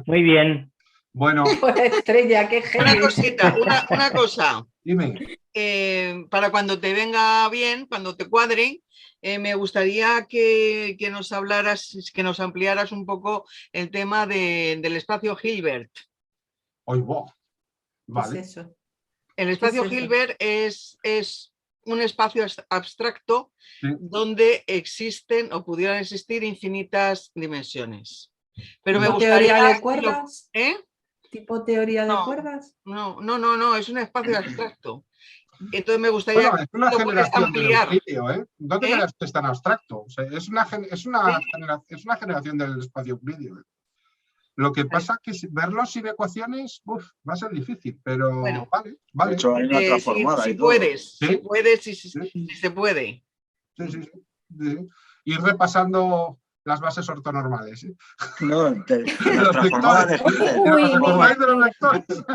Muy bien. Bueno. Estrella, qué genio. Una cosita, una cosa. Dime. Para cuando te venga bien, cuando te cuadre, me gustaría que nos hablaras, que nos ampliaras un poco el tema del espacio Hilbert. Vale. ¿Qué es eso? El espacio Hilbert es un espacio abstracto donde existen o pudieran existir infinitas dimensiones. Pero me gustaría... ¿Teoría de cuerdas? ¿Eh? ¿Tipo teoría de cuerdas? No, es un espacio abstracto. Entonces me gustaría... Bueno, es una generación del Euclidio, ¿eh? ¿Dónde creas que es tan abstracto? O sea, es una generación del espacio Euclidio. Lo que pasa es que verlo sin ecuaciones va a ser difícil, pero bueno, vale. De hecho, hay una transformada si puedes, si se puede. Sí. Ir repasando las bases ortonormales. No, nuestra forma de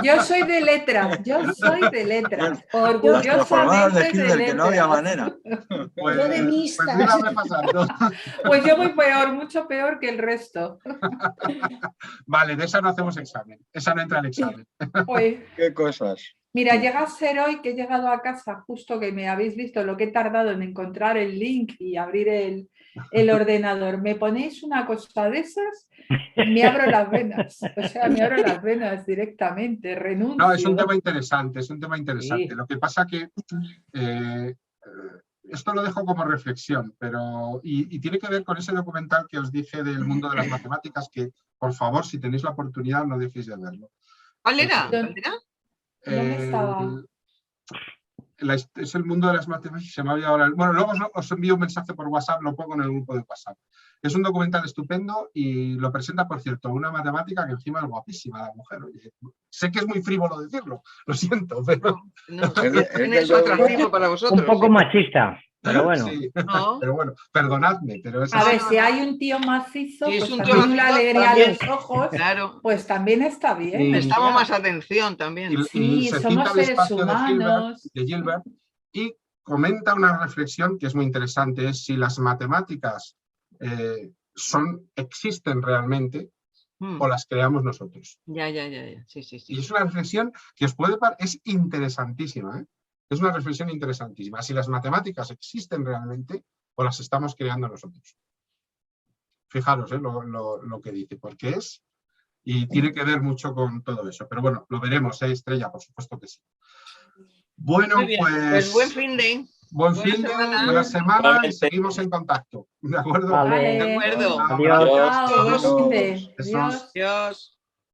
Yo soy de letras, orgullosamente de letras. Que no había manera. Pues, yo de mixtas. Pues yo voy peor, mucho peor que el resto. Vale, de esa no hacemos examen, esa no entra al examen. ¿Qué cosas? Mira, llega a ser hoy que he llegado a casa, justo que me habéis visto lo que he tardado en encontrar el link y abrir el ordenador. Me ponéis una cosa de esas, me abro las venas. O sea, me abro las venas directamente, renuncio. No, es un tema interesante, Sí. Lo que pasa que esto lo dejo como reflexión, pero y tiene que ver con ese documental que os dije del mundo de las matemáticas, que por favor, si tenéis la oportunidad, no dejéis de verlo. ¿Cuál era? ¿Dónde estaba? Es el mundo de las matemáticas. Se me había ahora. Bueno, luego os envío un mensaje por WhatsApp, lo pongo en el grupo de WhatsApp. Es un documental estupendo y lo presenta, por cierto, una matemática que encima es guapísima, la mujer. Oye, sé que es muy frívolo decirlo, lo siento, pero. Es atractivo para vosotros. Un poco machista. Pero bueno. Sí, pero bueno, perdonadme. Pero a ver, si hay un tío macizo, pues también la alegría a los ojos, claro. Pues también está bien. Prestamos más atención también. Sí, somos seres humanos. De Gilbert, y comenta una reflexión que es muy interesante, es si las matemáticas existen realmente o las creamos nosotros. Ya. Sí. Y es una reflexión que os puede parecer, es interesantísima, ¿eh? Es una reflexión interesantísima. Si las matemáticas existen realmente o las estamos creando nosotros. Fijaros lo que dice, porque es y tiene que ver mucho con todo eso. Pero bueno, lo veremos, Estrella, por supuesto que sí. Bueno, pues buen fin de. Buen fin de buena semana y seguimos en contacto. ¿De acuerdo? Vale. De acuerdo. Adiós. Adiós. Adiós.